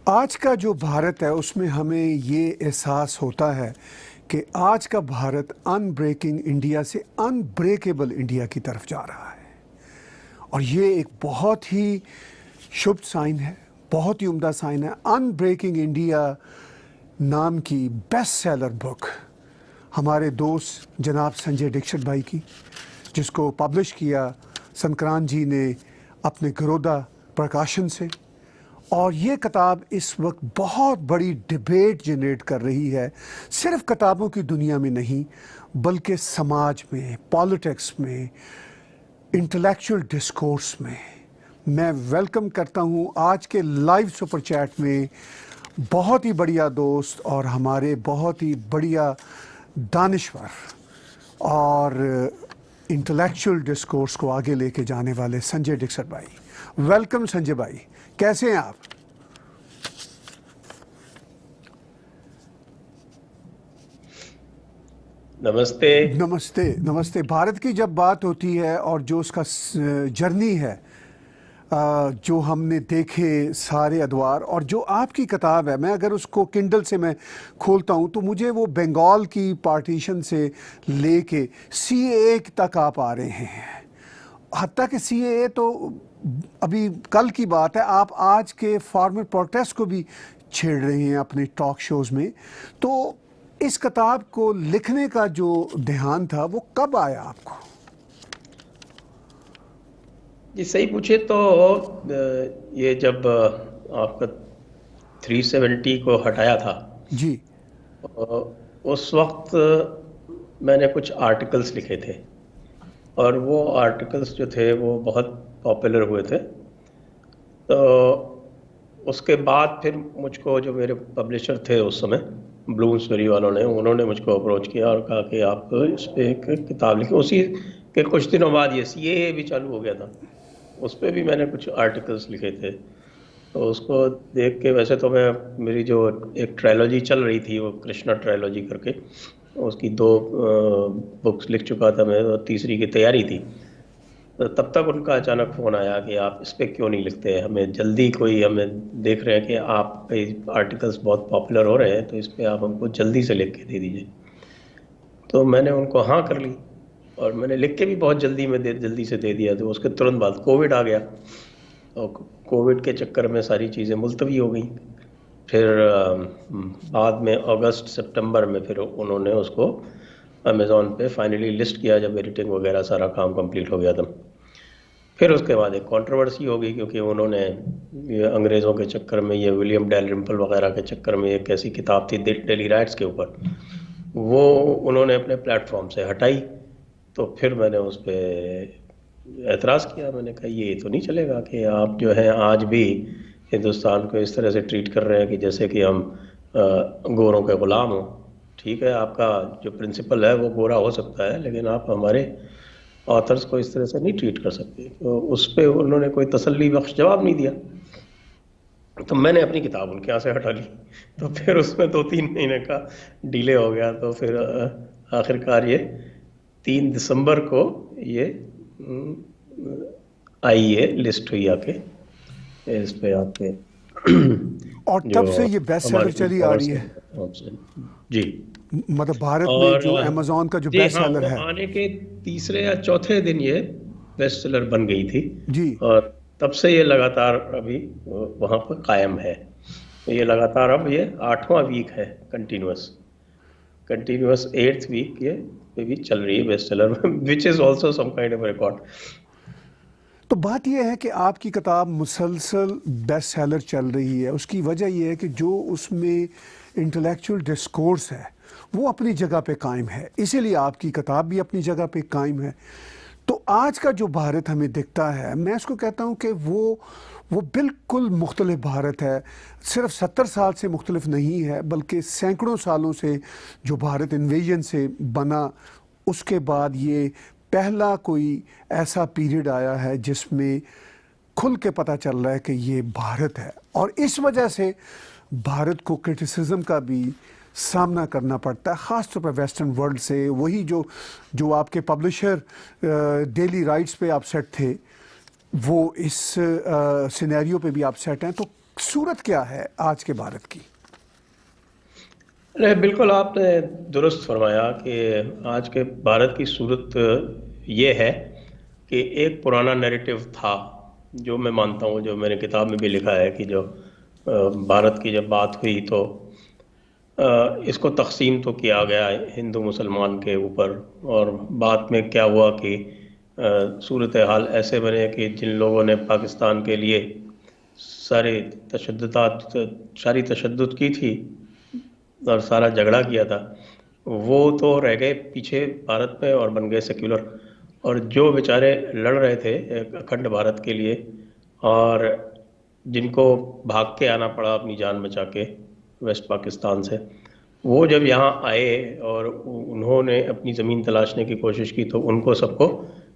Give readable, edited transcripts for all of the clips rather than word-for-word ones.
आज का जो भारत है उसमें हमें ये एहसास होता है कि आज का भारत अनब्रेकिंग इंडिया से अनब्रेकेबल इंडिया की तरफ जा रहा है, और ये एक बहुत ही शुभ साइन है, बहुत ही उम्दा साइन है। अनब्रेकिंग इंडिया नाम की बेस्ट सेलर बुक हमारे दोस्त जनाब संजय दीक्षित भाई की, जिसको पब्लिश किया संक्रांत जी ने अपने गरोदा प्रकाशन से, और ये किताब इस वक्त बहुत बड़ी डिबेट जनरेट कर रही है, सिर्फ किताबों की दुनिया में नहीं बल्कि समाज में, पॉलिटिक्स में, इंटेलेक्चुअल डिस्कोर्स में। मैं वेलकम करता हूँ आज के लाइव सुपर चैट में बहुत ही बढ़िया दोस्त और हमारे बहुत ही बढ़िया दानिश्वर और इंटेलेक्चुअल डिस्कोर्स को आगे लेके जाने वाले संजय दीक्षित भाई। वेलकम संजय भाई, कैसे हैं आप? नमस्ते। नमस्ते नमस्ते। भारत की जब बात होती है और जो उसका जर्नी है, जो हमने देखे सारे अदवार, और जो आपकी किताब है, मैं अगर उसको किंडल से मैं खोलता हूँ तो मुझे वो बंगाल की पार्टीशन से लेके सीएए तक आप आ रहे हैं। हत्ता कि सीएए तो अभी कल की बात है, आप आज के फार्मर प्रोटेस्ट को भी छेड़ रहे हैं अपने टॉक शोज़ में। तो इस किताब को लिखने का जो ध्यान था वो कब आया आपको? जी सही पूछे तो ये जब आपका 370 को हटाया था जी, उस वक्त मैंने कुछ आर्टिकल्स लिखे थे, और वो आर्टिकल्स जो थे वो बहुत पॉपुलर हुए थे। तो उसके बाद फिर मुझको जो मेरे पब्लिशर थे उस समय, ब्लूम्सबरी वालों ने, उन्होंने मुझको अप्रोच किया और कहा कि आप इस पर एक किताब लिखें। उसी के कुछ दिनों बाद ये सीएए भी चालू हो गया था, उस पर भी मैंने कुछ आर्टिकल्स लिखे थे। तो उसको देख के, वैसे तो मैं, मेरी जो एक ट्रायलॉजी चल रही थी, वो कृष्णा ट्रायलॉजी करके, उसकी 2 बुक्स लिख चुका था मैं, और तीसरी की तैयारी थी। तो तब तक उनका अचानक फ़ोन आया कि आप इस पर क्यों नहीं लिखते, हमें जल्दी कोई, हमें देख रहे हैं कि आप आर्टिकल्स बहुत पॉपुलर हो रहे हैं, तो इस पर आप हमको जल्दी से लिख के दे दीजिए। तो मैंने उनको हाँ कर ली, और मैंने लिख के भी बहुत जल्दी से दे दिया। तो उसके तुरंत बाद कोविड आ गया, और कोविड के चक्कर में सारी चीज़ें मुलतवी हो गई। फिर बाद में अगस्त सितंबर में फिर उन्होंने उसको अमेज़ॉन पे फाइनली लिस्ट किया, जब एडिटिंग वगैरह सारा काम कंप्लीट हो गया था। फिर उसके बाद एक कंट्रोवर्सी हो गई, क्योंकि उन्होंने ये अंग्रेज़ों के चक्कर में, ये विलियम डैलरिम्पल वगैरह के चक्कर में, एक ऐसी किताब थी डेली राइट्स के ऊपर, वो उन्होंने अपने प्लेटफॉर्म से हटाई। तो फिर मैंने उस पर एतराज़ किया। मैंने कहा ये तो नहीं चलेगा कि आप जो है आज भी हिंदुस्तान को इस तरह से ट्रीट कर रहे हैं कि जैसे कि हम गोरों के ग़ुलाम हों। ठीक है, आपका जो प्रिंसिपल है वो गोरा हो सकता है, लेकिन आप हमारे ऑथर्स को इस तरह से नहीं ट्रीट कर सकते। तो उस पर उन्होंने कोई तसल्ली बख्श जवाब नहीं दिया, तो मैंने अपनी किताब उनके यहाँ से हटा ली। तो फिर उसमें 2-3 महीने का डिले हो गया। तो फिर आखिरकार ये 3 दिसंबर को ये आई है, लिस्ट हुई आके इस पे आपके। और तब से ये बेस्ट सेलर चली आ रही है जी, मतलब भारत में जो अमेज़ॉन का जो बेस्ट सेलर है, आने के तीसरे या चौथे दिन ये बेस्ट सेलर बन गई थी जी, और तब से ये लगातार अभी वहाँ पर कायम है। ये लगातार अब ये 8वां वीक है, कंटिन्यूस 8th वीक ये भी चल रही है best seller, which is also some kind of record. तो बात यह है कि आपकी किताब मुसलसल बेस्ट सेलर चल रही है। उसकी वजह यह है कि जो उसमें इंटेलेक्चुअल डिस्कोर्स है वो अपनी जगह पे कायम है, इसीलिए आपकी किताब भी अपनी जगह पे कायम है। तो आज का जो भारत हमें दिखता है, मैं इसको कहता हूँ कि वो बिल्कुल मुख्तलिफ भारत है। सिर्फ 70 साल से मुख्तलिफ नहीं है, बल्कि सैकड़ों सालों से जो भारत इन्वेजन से बना, उसके बाद ये पहला कोई ऐसा पीरियड आया है जिसमें खुल के पता चल रहा है कि ये भारत है। और इस वजह से भारत को क्रिटिसिज्म का भी सामना करना पड़ता है, ख़ास तौर पर वेस्टर्न वर्ल्ड से। वही जो आपके पब्लिशर डेली राइट्स पे अपसेट थे, वो इस सिनेरियो पे भी अपसेट हैं। तो सूरत क्या है आज के भारत की? नहीं, बिल्कुल आपने दुरुस्त फरमाया कि आज के भारत की सूरत ये है कि एक पुराना नैरेटिव था, जो मैं मानता हूँ, जो मैंने किताब में भी लिखा है, कि जो भारत की जब बात हुई तो इसको तकसीम तो किया गया हिंदू मुसलमान के ऊपर, और बाद में क्या हुआ कि सूरत हाल ऐसे बने कि जिन लोगों ने पाकिस्तान के लिए सारी तशद्दुद की थी और सारा झगड़ा किया था, वो तो रह गए पीछे भारत में और बन गए सेक्युलर। और जो बेचारे लड़ रहे थे अखंड भारत के लिए, और जिनको भाग के आना पड़ा अपनी जान बचा के वेस्ट पाकिस्तान से, वो जब यहाँ आए और उन्होंने अपनी ज़मीन तलाशने की कोशिश की, तो उनको सबको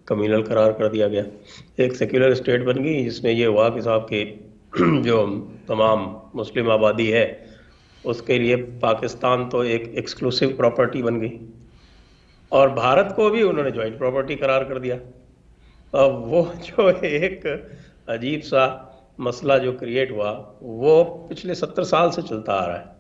कम्युनल करार कर दिया गया। एक सेक्युलर स्टेट बन गई, जिसमें ये हुआ कि साहब के जो तमाम मुस्लिम आबादी है उसके लिए पाकिस्तान तो एक एक्सक्लूसिव प्रॉपर्टी बन गई, और भारत को भी उन्होंने जॉइंट प्रॉपर्टी करार कर दिया। अब वो जो एक अजीब सा मसला जो क्रिएट हुआ, वो पिछले 70 साल से चलता आ रहा है।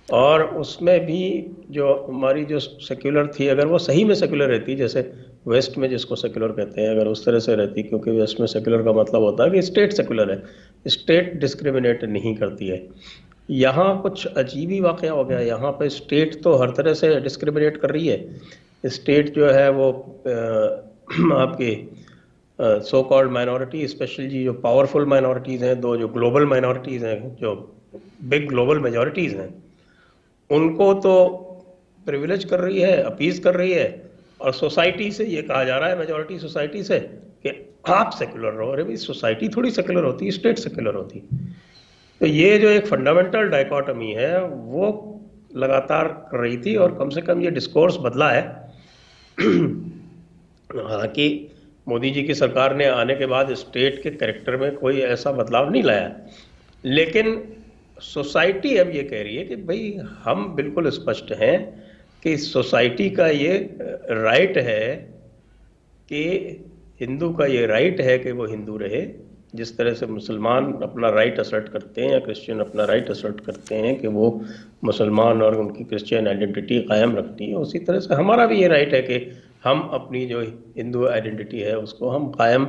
और उसमें भी जो हमारी जो सेक्युलर थी, अगर वो सही में सेक्युलर रहती, जैसे वेस्ट में जिसको सेक्युलर कहते हैं, अगर उस तरह से रहती, क्योंकि वेस्ट में सेक्युलर का मतलब होता है कि स्टेट सेक्युलर है, स्टेट डिस्क्रिमिनेट नहीं करती है। यहाँ कुछ अजीब ही वाक़या हो गया। यहाँ पे स्टेट तो हर तरह से डिस्क्रिमिनेट कर रही है। स्टेट जो है वो आपकी सो कॉल्ड माइनॉरिटी, स्पेशली जो पावरफुल माइनॉरिटीज़ हैं, दो जो ग्लोबल माइनॉरिटीज़ हैं, जो बिग ग्लोबल मेजॉरिटीज़ हैं, उनको तो प्रिविलेज कर रही है, अपीज़ कर रही है। और सोसाइटी से ये कहा जा रहा है, मेजॉरिटी सोसाइटी से, कि आप सेक्युलर रहो। अरे भाई, सोसाइटी थोड़ी सेक्युलर होती है, स्टेट सेक्युलर होती है। तो ये जो एक फंडामेंटल डायकॉटमी है, वो लगातार कर रही थी, और कम से कम ये डिस्कोर्स बदला है। हालांकि मोदी जी की सरकार ने आने के बाद स्टेट के कैरेक्टर में कोई ऐसा बदलाव नहीं लाया, लेकिन सोसाइटी अब ये कह रही है कि भाई हम बिल्कुल स्पष्ट हैं कि सोसाइटी का ये राइट है, कि हिंदू का ये राइट है कि वो हिंदू रहे। जिस तरह से मुसलमान अपना राइट असर्ट करते हैं, या क्रिश्चियन अपना राइट असर्ट करते हैं कि वो मुसलमान और उनकी क्रिश्चियन आइडेंटिटी कायम रखती है, उसी तरह से हमारा भी ये राइट है कि हम अपनी जो हिंदू आइडेंटिटी है उसको हम कायम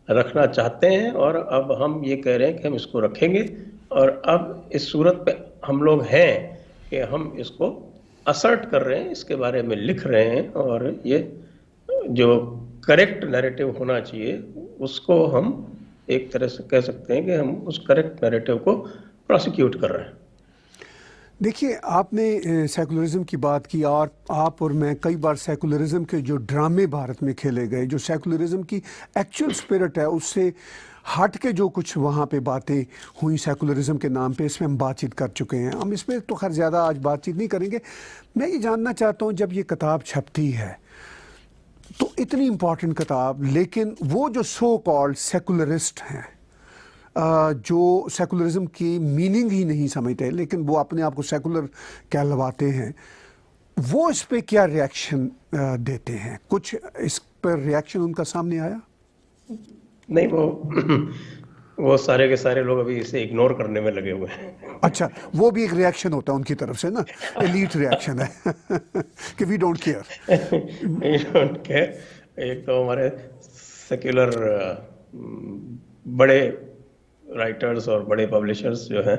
रखना चाहते हैं। और अब हम ये कह रहे हैं कि हम इसको रखेंगे, और अब इस सूरत पे हम लोग हैं कि हम इसको असर्ट कर रहे हैं, इसके बारे में लिख रहे हैं, और ये जो करेक्ट नैरेटिव होना चाहिए उसको हम एक तरह से कह सकते हैं कि हम उस करेक्ट नैरेटिव को प्रोसिक्यूट कर रहे हैं। देखिए, आपने सेकुलरिज्म की बात की, और आप और मैं कई बार सेकुलरिज्म के जो ड्रामे भारत में खेले गए, जो सेकुलरिज्म की एक्चुअल स्पिरिट है, उससे हट के जो कुछ वहाँ पे बातें हुई सेकुलरिज्म के नाम पे, इसमें हम बातचीत कर चुके हैं। हम इसमें तो खैर ज़्यादा आज बातचीत नहीं करेंगे। मैं ये जानना चाहता हूँ, जब ये किताब छपती है तो इतनी इम्पॉर्टेंट किताब, लेकिन वो जो सो कॉल्ड सेकुलरिस्ट हैं, जो सेकुलरिज्म की मीनिंग ही नहीं समझते, लेकिन वो अपने आप को सेकुलर कहलवाते हैं, वो इस पे क्या रिएक्शन देते हैं? कुछ इस पर रिएक्शन उनका सामने आया? नहीं, वो सारे के सारे लोग अभी इसे इग्नोर करने में लगे हुए हैं। अच्छा, वो भी एक रिएक्शन होता है उनकी तरफ से ना, एलीट रिएक्शन है कि we don't care. We don't care. एक तो हमारे सेक्युलर बड़े राइटर्स और बड़े पब्लिशर्स जो हैं,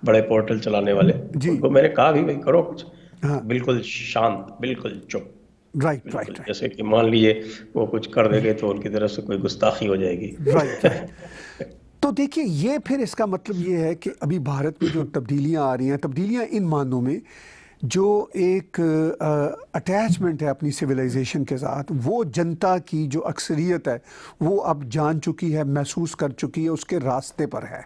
बड़े पोर्टल चलाने वाले, उनको मैंने कहा भी भाई करो कुछ, बिल्कुल शांत, बिल्कुल चुप। राइट। जैसे कि मान लीजिए वो कुछ कर देंगे तो उनकी तरफ से कोई गुस्ताखी हो जाएगी। राइट। तो देखिए, ये फिर इसका मतलब ये है कि अभी भारत में जो तब्दीलियां आ रही हैं, तब्दीलियां इन मानों में जो एक अटैचमेंट है अपनी सिविलाइजेशन के साथ, वो जनता की जो अक्सरियत है वो अब जान चुकी है, महसूस कर चुकी है, उसके रास्ते पर है।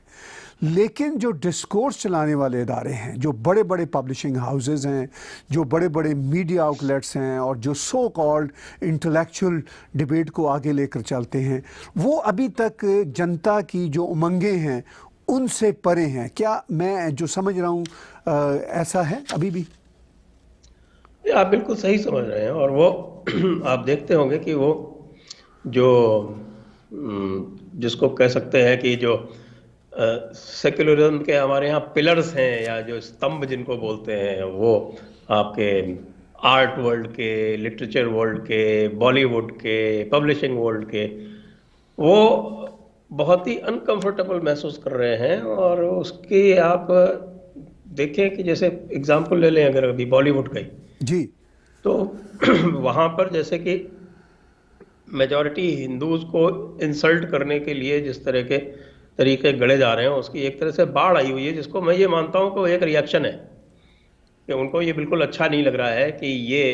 लेकिन जो डिस्कोर्स चलाने वाले इदारे हैं, जो बड़े बड़े पब्लिशिंग हाउसेस हैं, जो बड़े बड़े मीडिया आउटलेट्स हैं, और जो सो कॉल्ड इंटेलेक्चुअल डिबेट को आगे लेकर चलते हैं, वो अभी तक जनता की जो उमंगें हैं उनसे परे हैं। क्या मैं जो समझ रहा हूँ ऐसा है अभी भी? ये आप बिल्कुल सही समझ रहे हैं। और वो आप देखते होंगे कि वो जो जिसको कह सकते हैं कि जो सेक्युलरिज्म के हमारे यहाँ पिलर्स हैं, या जो स्तंभ जिनको बोलते हैं, वो आपके आर्ट वर्ल्ड के, लिटरेचर वर्ल्ड के, बॉलीवुड के, पब्लिशिंग वर्ल्ड के, वो बहुत ही अनकंफर्टेबल महसूस कर रहे हैं। और उसकी आप देखें कि जैसे एग्जांपल ले लें, अगर अभी बॉलीवुड का ही, जी, तो वहाँ पर जैसे कि मेजॉरिटी हिंदूज को इंसल्ट करने के लिए जिस तरह के तरीके गढ़े जा रहे हैं, उसकी एक तरह से बाढ़ आई हुई है, जिसको मैं ये मानता हूँ कि वो एक रिएक्शन है, कि उनको ये बिल्कुल अच्छा नहीं लग रहा है कि ये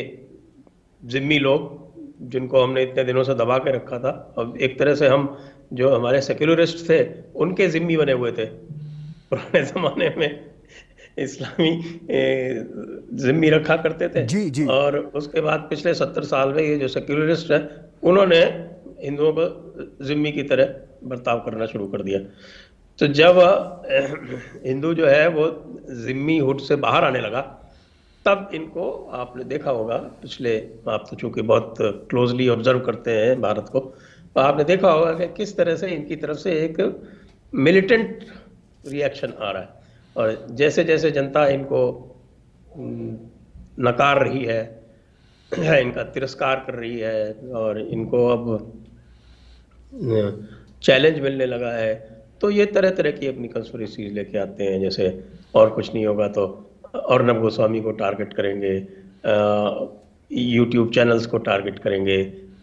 जिम्मी लोग जिनको हमने इतने दिनों से दबा के रखा था, अब एक तरह से हम जो हमारे सेक्युलरिस्ट थे उनके जिम्मी बने हुए थे पुराने ज़माने में। इस्लामी जिम्मी रखा करते थे। जी, जी। और उसके बाद पिछले 70 साल में ये जो सेक्युलरिस्ट है, उन्होंने हिंदुओं को जिम्मी की तरह बर्ताव करना शुरू कर दिया। तो जब हिंदू जो है वो जिम्मी हुड से बाहर आने लगा, तब इनको आपने देखा होगा पिछले, आप तो चूंकि बहुत क्लोजली ऑब्जर्व करते हैं भारत को, तो आपने देखा होगा कि किस तरह से इनकी तरफ से एक मिलिटेंट रिएक्शन आ रहा है। और जैसे जैसे जनता इनको नकार रही है, इनका तिरस्कार कर रही है, और इनको अब चैलेंज मिलने लगा है, तो ये तरह तरह की अपनी कंस्पिरेसीज लेके आते हैं। जैसे और कुछ नहीं होगा तो अर्नब गोस्वामी को टारगेट करेंगे, यूट्यूब चैनल्स को टारगेट करेंगे,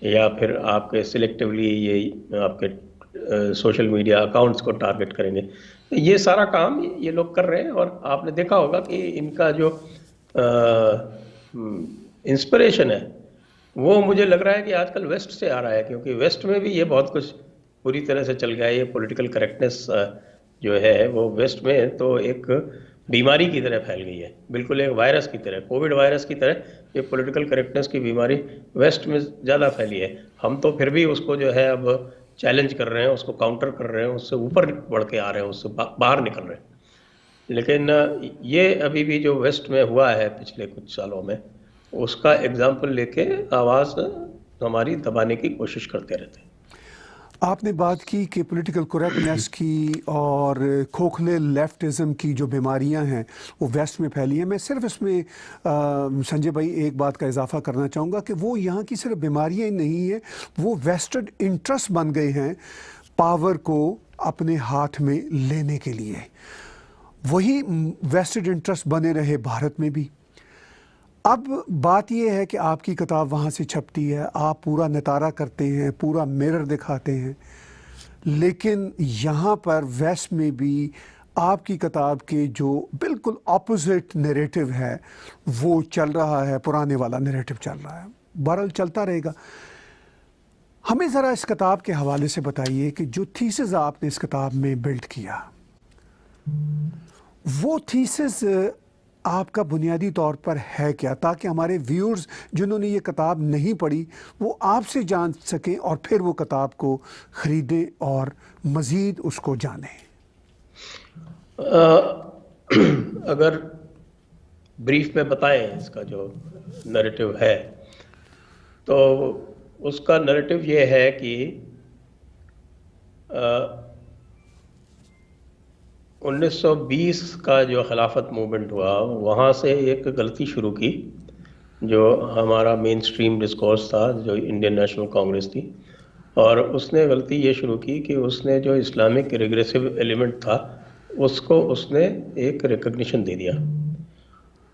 या फिर आपके सिलेक्टिवली ये आपके सोशल मीडिया अकाउंट्स को टारगेट करेंगे। तो ये सारा काम ये लोग कर रहे हैं। और आपने देखा होगा कि इनका जो इंस्पिरेशन है वो मुझे लग रहा है कि आजकल वेस्ट से आ रहा है, क्योंकि वेस्ट में भी ये बहुत कुछ पूरी तरह से चल गया है। ये पॉलिटिकल करेक्टनेस जो है वो वेस्ट में तो एक बीमारी की तरह फैल गई है, बिल्कुल एक वायरस की तरह, कोविड वायरस की तरह ये पॉलिटिकल करेक्टनेस की बीमारी वेस्ट में ज़्यादा फैली है। हम तो फिर भी उसको जो है अब चैलेंज कर रहे हैं, उसको काउंटर कर रहे हैं, उससे ऊपर बढ़ के आ रहे हैं, उससे बाहर निकल रहे हैं। लेकिन ये अभी भी जो वेस्ट में हुआ है पिछले कुछ सालों में, उसका एग्जाम्पल लेके आवाज़ हमारी दबाने की कोशिश करते रहते हैं। आपने बात की कि पॉलिटिकल करेक्टनेस की और खोखले लेफ्टिज्म की जो बीमारियां हैं वो वेस्ट में फैली हैं। मैं सिर्फ इसमें संजय भाई एक बात का इजाफा करना चाहूँगा कि वो यहाँ की सिर्फ बीमारियां ही नहीं हैं, वो वेस्टेड इंटरेस्ट बन गए हैं पावर को अपने हाथ में लेने के लिए। वही वेस्टेड इंटरेस्ट बने रहे भारत में भी। अब बात यह है कि आपकी किताब वहाँ से छपती है, आप पूरा नितारा करते हैं, पूरा मिरर दिखाते हैं, लेकिन यहाँ पर वेस्ट में भी आपकी किताब के जो बिल्कुल ऑपोजिट नैरेटिव है वो चल रहा है, पुराने वाला नैरेटिव चल रहा है। बहरहाल चलता रहेगा। हमें ज़रा इस किताब के हवाले से बताइए कि जो थीसिस आपने इस किताब में बिल्ड किया, वो थीसिस आपका बुनियादी तौर पर है क्या, ताकि हमारे व्यूअर्स जिन्होंने ये किताब नहीं पढ़ी वो आपसे जान सकें और फिर वो किताब को ख़रीदें और मज़ीद उसको जानें। अगर ब्रीफ में बताएं इसका जो नैरेटिव है, तो उसका नैरेटिव ये है कि 1920 का जो खिलाफत मूवमेंट हुआ, वहाँ से एक गलती शुरू की जो हमारा मेन स्ट्रीम डिस्कोर्स था, जो इंडियन नेशनल कांग्रेस थी, और उसने गलती ये शुरू की कि उसने जो इस्लामिक रिग्रेसिव एलिमेंट था उसको उसने एक रिकग्निशन दे दिया।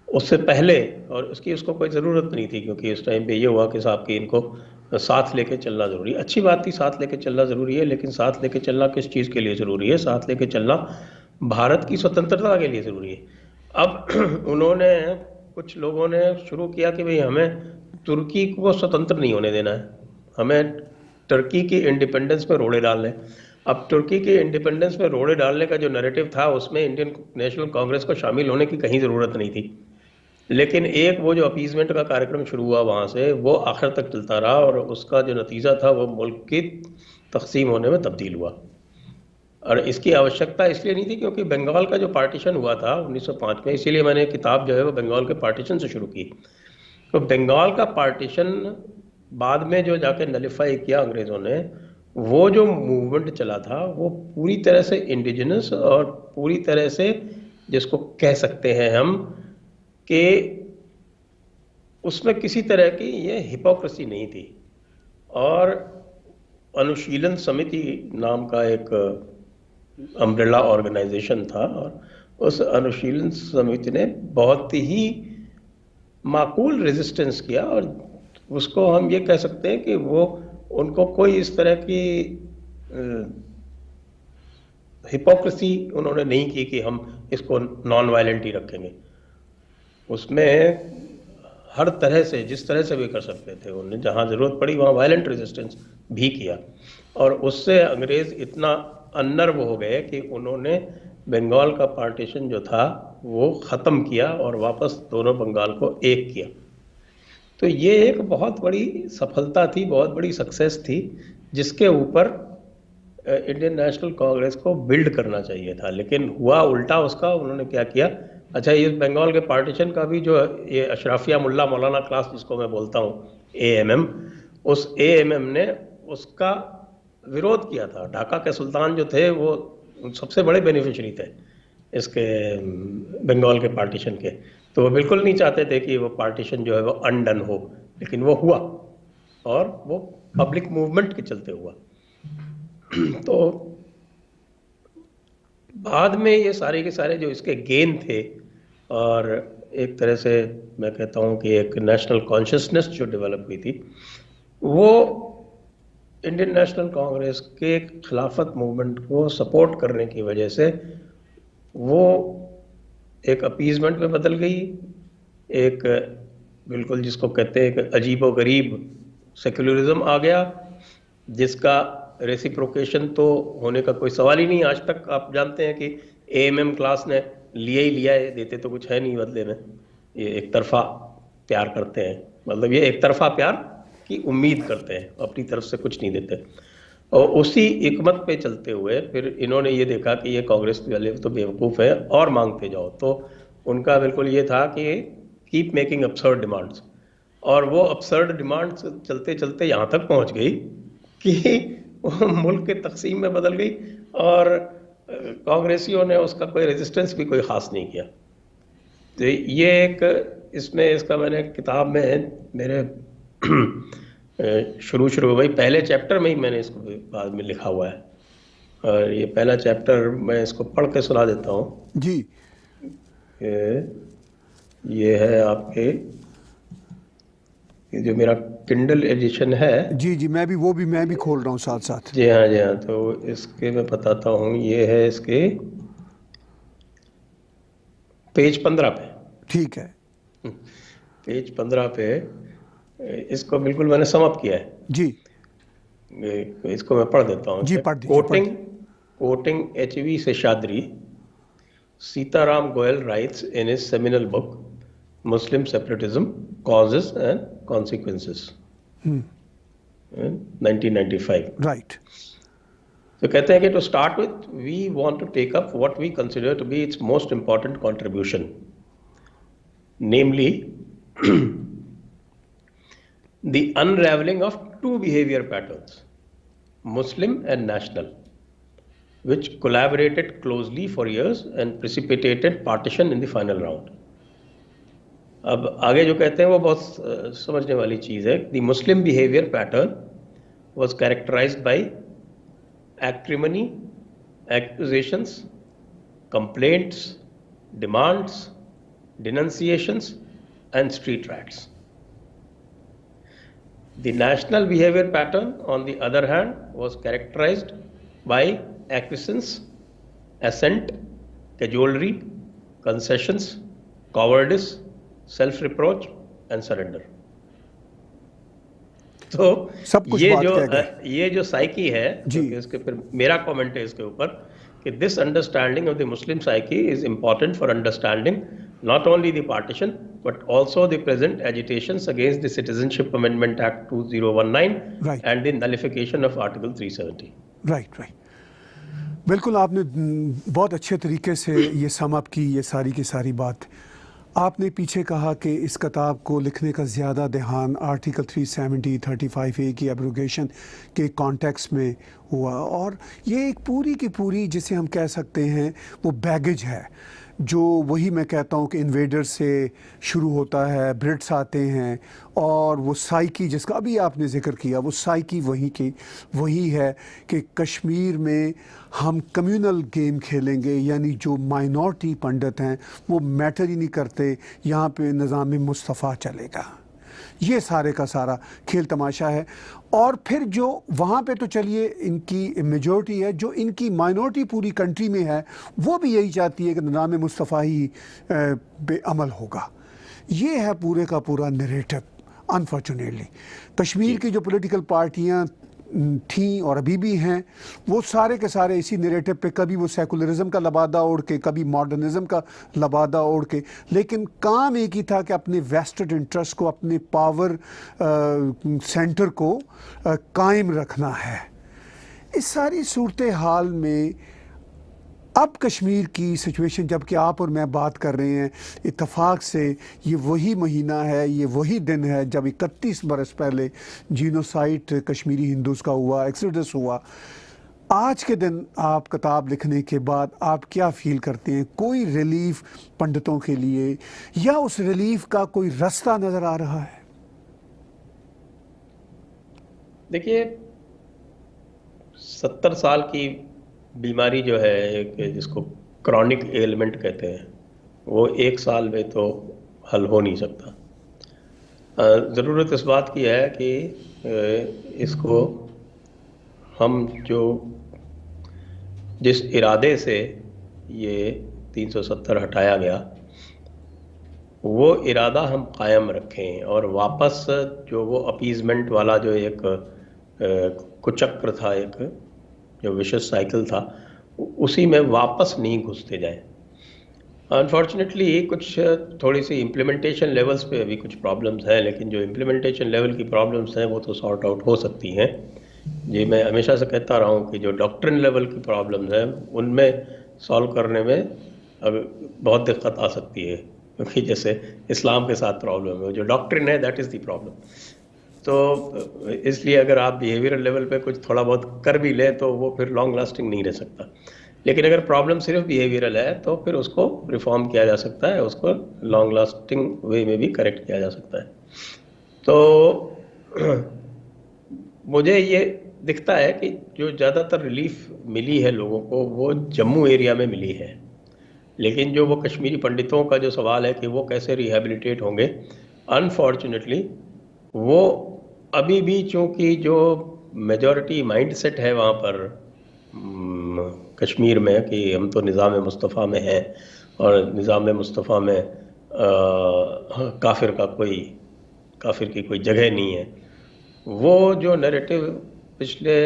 उससे पहले, और उसको कोई ज़रूरत नहीं थी, क्योंकि इस टाइम पे ये हुआ कि साहब कि इनको साथ लेके चलना ज़रूरी, अच्छी बात थी, साथ लेके चलना ज़रूरी है, लेकिन साथ लेके चलना किस चीज़ के लिए ज़रूरी है? साथ लेके चलना भारत की स्वतंत्रता के लिए ज़रूरी है। अब उन्होंने कुछ लोगों ने शुरू किया कि भाई हमें तुर्की को स्वतंत्र नहीं होने देना है, हमें तुर्की की इंडिपेंडेंस पे रोड़े डालने। अब तुर्की की इंडिपेंडेंस पे रोड़े डालने का जो नैरेटिव था उसमें इंडियन नेशनल कांग्रेस को शामिल होने की कहीं ज़रूरत नहीं थी, लेकिन एक वो जो अपीजमेंट का कार्यक्रम शुरू हुआ वहाँ से, वो आखिर तक चलता रहा और उसका जो नतीजा था वो मुल्क की तकसीम होने में तब्दील हुआ। और इसकी आवश्यकता इसलिए नहीं थी क्योंकि बंगाल का जो पार्टीशन हुआ था 1905 में, इसीलिए मैंने किताब जो है वो बंगाल के पार्टीशन से शुरू की। तो बंगाल का पार्टीशन बाद में जो जाके नलिफाई किया अंग्रेज़ों ने, वो जो मूवमेंट चला था वो पूरी तरह से इंडिजिनस और पूरी तरह से जिसको कह सकते हैं हम कि उसमें किसी तरह की ये हिपोक्रेसी नहीं थी। और अनुशीलन समिति नाम का एक अम्ब्रेला ऑर्गेनाइजेशन था और उस अनुशीलन समिति ने बहुत ही माकूल रेजिस्टेंस किया और उसको हम ये कह सकते हैं कि वो उनको कोई इस तरह की हिपोक्रेसी उन्होंने नहीं की कि हम इसको नॉन वायलेंट ही रखेंगे। उसमें हर तरह से जिस तरह से भी कर सकते थे उन्होंने, जहाँ ज़रूरत पड़ी वहाँ वायलेंट रेजिस्टेंस भी किया और उससे अंग्रेज़ इतना अनर्व हो गए कि उन्होंने बंगाल का पार्टीशन जो था वो ख़त्म किया और वापस दोनों बंगाल को एक किया। तो ये एक बहुत बड़ी सफलता थी, बहुत बड़ी सक्सेस थी, जिसके ऊपर इंडियन नेशनल कांग्रेस को बिल्ड करना चाहिए था, लेकिन हुआ उल्टा उसका। उन्होंने क्या किया, अच्छा ये बंगाल के पार्टीशन का भी जो ये अशराफिया मुल्ला मौलाना क्लास जिसको मैं बोलता हूँ AMM, उस AMM ने उसका विरोध किया था। ढाका के सुल्तान जो थे वो सबसे बड़े बेनिफिशरी थे इसके बंगाल के पार्टीशन के, तो वो बिल्कुल नहीं चाहते थे कि वो पार्टीशन जो है वो अनडन हो, लेकिन वो हुआ और वो पब्लिक मूवमेंट के चलते हुआ। तो बाद में ये सारे के सारे जो इसके गेन थे और एक तरह से मैं कहता हूँ कि एक नेशनल कॉन्शियसनेस जो डेवलप हुई थी, वो इंडियन नेशनल कांग्रेस के खिलाफत मूवमेंट को सपोर्ट करने की वजह से वो एक अपीजमेंट में बदल गई, एक बिल्कुल जिसको कहते हैं एक अजीब व गरीब सेक्युलरिज्म आ गया, जिसका रेसिप्रोकेशन तो होने का कोई सवाल ही नहीं। आज तक आप जानते हैं कि AMM क्लास ने लिया ही लिया है, देते तो कुछ है नहीं बदले में। ये एक तरफा प्यार करते हैं, मतलब ये एक तरफा प्यार की उम्मीद करते हैं, अपनी तरफ से कुछ नहीं देते। और उसी हिकमत पे चलते हुए फिर इन्होंने ये देखा कि ये कांग्रेस वाले तो बेवकूफ़ है और मांगते जाओ, तो उनका बिल्कुल ये था कि कीप मेकिंग अपसर्ड डिमांड्स, और वो अपसर्ड डिमांड्स चलते चलते यहाँ तक पहुँच गई कि वो मुल्क के तकसीम में बदल गई और कांग्रेसियों ने उसका कोई रेजिस्टेंस भी कोई ख़ास नहीं किया। तो ये एक इसमें इसका मैंने किताब में मेरे शुरू में भाई पहले चैप्टर में ही मैंने इसको बाद में लिखा हुआ है, और ये पहला चैप्टर मैं इसको पढ़ के सुना देता हूँ जी। ये है आपके, ये जो मेरा किंडल एडिशन है। जी जी, मैं भी खोल रहा हूँ साथ साथ। जी हाँ जी हाँ, तो इसके मैं बताता हूँ, ये है इसके पेज 15 पे। ठीक है, पेज 15 पे इसको बिल्कुल मैंने समअप किया है जी। इसको मैं पढ़ देता हूँ। जी पढ़ दीजिए। Coating HV Seshadri, Sitaram Goel writes in his seminal book Muslim Separatism, Causes and Consequences, 1995. Right. तो कहते हैं कि to start with, we want to take up what we consider to be its most important contribution, namely the unraveling of two behavior patterns, Muslim and national, which collaborated closely for years and precipitated partition in the final round. अब आगे जो कहते हैं वो बहुत समझने वाली चीज़ है। The Muslim behavior pattern was characterized by acrimony, accusations, complaints, demands, denunciations, and street riots. The national behavior pattern, on the other hand, was characterized by acquiescence, assent, cajolery, concessions, cowardice, self reproach and surrender. तो सब कुछ बात कह गए। ये जो psyche है, जी। क्योंकि इसके फिर मेरा कमेंट है इसके ऊपर कि this understanding of the Muslim psyche is important for understanding not only the partition but also the present agitations against the citizenship amendment act 2019 Right. And the नलिफिकेशन of article 370। Right right, बिल्कुल आपने बहुत अच्छे तरीके से ये sum up की ये सारी की सारी बात। आपने पीछे कहा कि इस किताब को लिखने का ज़्यादा ध्यान आर्टिकल 370 35A की एब्रोगेशन के कॉन्टेक्स्ट में हुआ, और ये एक पूरी की पूरी जिसे हम कह सकते हैं वो बैगेज है, जो वही मैं कहता हूँ कि इन्वेडर से शुरू होता है, ब्रिट्स आते हैं, और वो साइकी जिसका अभी आपने जिक्र किया वो साइकी वही है कि कश्मीर में हम कम्युनल गेम खेलेंगे, यानी जो माइनॉरिटी पंडित हैं वो मैटर ही नहीं करते, यहाँ पे निज़ाम मुस्तफ़ा चलेगा। ये सारे का सारा खेल तमाशा है। और फिर जो वहाँ पे तो चलिए इनकी मेजॉरिटी है, जो इनकी माइनॉरिटी पूरी कंट्री में है वो भी यही चाहती है कि निज़ाम मुस्तफ़ा ही पे अमल होगा। ये है पूरे का पूरा नैरेटिव। अनफॉर्चुनेटली कश्मीर की जो पॉलिटिकल पार्टियाँ थीं और अभी भी हैं, वो सारे के सारे इसी नैरेटिव पे, कभी वो सेकुलरिज्म का लबादा ओढ़ के, कभी मॉडर्निज्म का लबादा ओढ़ के, लेकिन काम एक ही था कि अपने वेस्टेड इंटरेस्ट को, अपने पावर सेंटर को कायम रखना है। इस सारी सूरत हाल में अब कश्मीर की सिचुएशन, जबकि आप और मैं बात कर रहे हैं इत्तेफाक से, ये वही महीना है, ये वही दिन है जब 31 बरस पहले जीनोसाइड कश्मीरी हिंदूज का हुआ, एक्सोडस हुआ। आज के दिन आप किताब लिखने के बाद आप क्या फील करते हैं? कोई रिलीफ पंडितों के लिए, या उस रिलीफ का कोई रास्ता नज़र आ रहा है? देखिए, 70 साल की बीमारी जो है, एक जिसको क्रॉनिक एलिमेंट कहते हैं, वो एक साल में तो हल हो नहीं सकता। ज़रूरत इस बात की है कि इसको हम जिस इरादे से ये 370 हटाया गया, वो इरादा हम कायम रखें, और वापस जो वो अपीजमेंट वाला जो एक कुचक्र था, एक जो विशेष साइकिल था, उसी में वापस नहीं घुसते जाए। अनफॉर्चुनेटली कुछ थोड़ी सी इम्प्लीमेंटेशन लेवल्स पे अभी कुछ प्रॉब्लम्स हैं, लेकिन जो इम्प्लीमेंटेशन लेवल की प्रॉब्लम्स हैं वो तो सॉर्ट आउट हो सकती हैं। जी, मैं हमेशा से कहता रहा हूँ कि जो डॉक्ट्रिन लेवल की प्रॉब्लम्स हैं उनमें सॉल्व करने में अब बहुत दिक्कत आ सकती है, क्योंकि जैसे इस्लाम के साथ प्रॉब्लम है, जो डॉक्ट्रिन है दैट इज़ द प्रॉब्लम। तो इसलिए अगर आप बिहेवियरल लेवल पे कुछ थोड़ा बहुत कर भी लें तो वो फिर लॉन्ग लास्टिंग नहीं रह सकता। लेकिन अगर प्रॉब्लम सिर्फ बिहेवियरल है तो फिर उसको रिफॉर्म किया जा सकता है, उसको लॉन्ग लास्टिंग वे में भी करेक्ट किया जा सकता है। तो मुझे ये दिखता है कि जो ज़्यादातर रिलीफ मिली है लोगों को वो जम्मू एरिया में मिली है, लेकिन जो वो कश्मीरी पंडितों का जो सवाल है कि वो कैसे रिहेबिलिटेट होंगे, अनफॉर्चुनेटली वो अभी भी, चूँकि जो मेजॉरिटी माइंडसेट है वहाँ पर कश्मीर में कि हम तो निज़ाम मुस्तफ़ा में हैं और निज़ाम मुस्तफ़ा में काफिर की कोई जगह नहीं है, वो जो नैरेटिव पिछले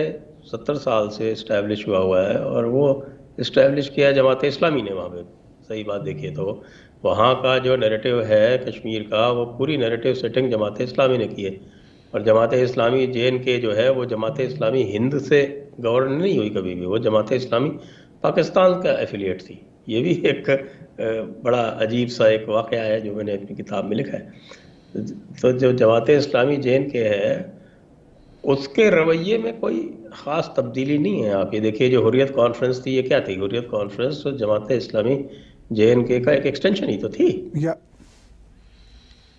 70 साल से इस्टेब्लिश हुआ है, और वो इस्टेब्लिश किया जमात इस्लामी ने वहाँ पे। सही बात देखिए तो वहाँ का जो नैरेटिव है कश्मीर का, वो पूरी नैरेटिव सेटिंग जमात इस्लामी ने की है। और जमात इस्लामी JNK जो है वो जमात इस्लामी हिंद से गवर्न नहीं हुई कभी भी, वो जमात इस्लामी पाकिस्तान का एफिलिएट थी। ये भी एक बड़ा अजीब सा एक वाक़या है जो मैंने अपनी किताब में लिखा है। तो जो जमात इस्लामी JNK है उसके रवैये में कोई ख़ास तब्दीली नहीं है। आप ये देखिए, जो हुर्रियत कॉन्फ्रेंस थी, ये क्या थी? हुर्रियत कॉन्फ्रेंस तो जमात इस्लामी JNK का एक एक्सटेंशन ही तो थी।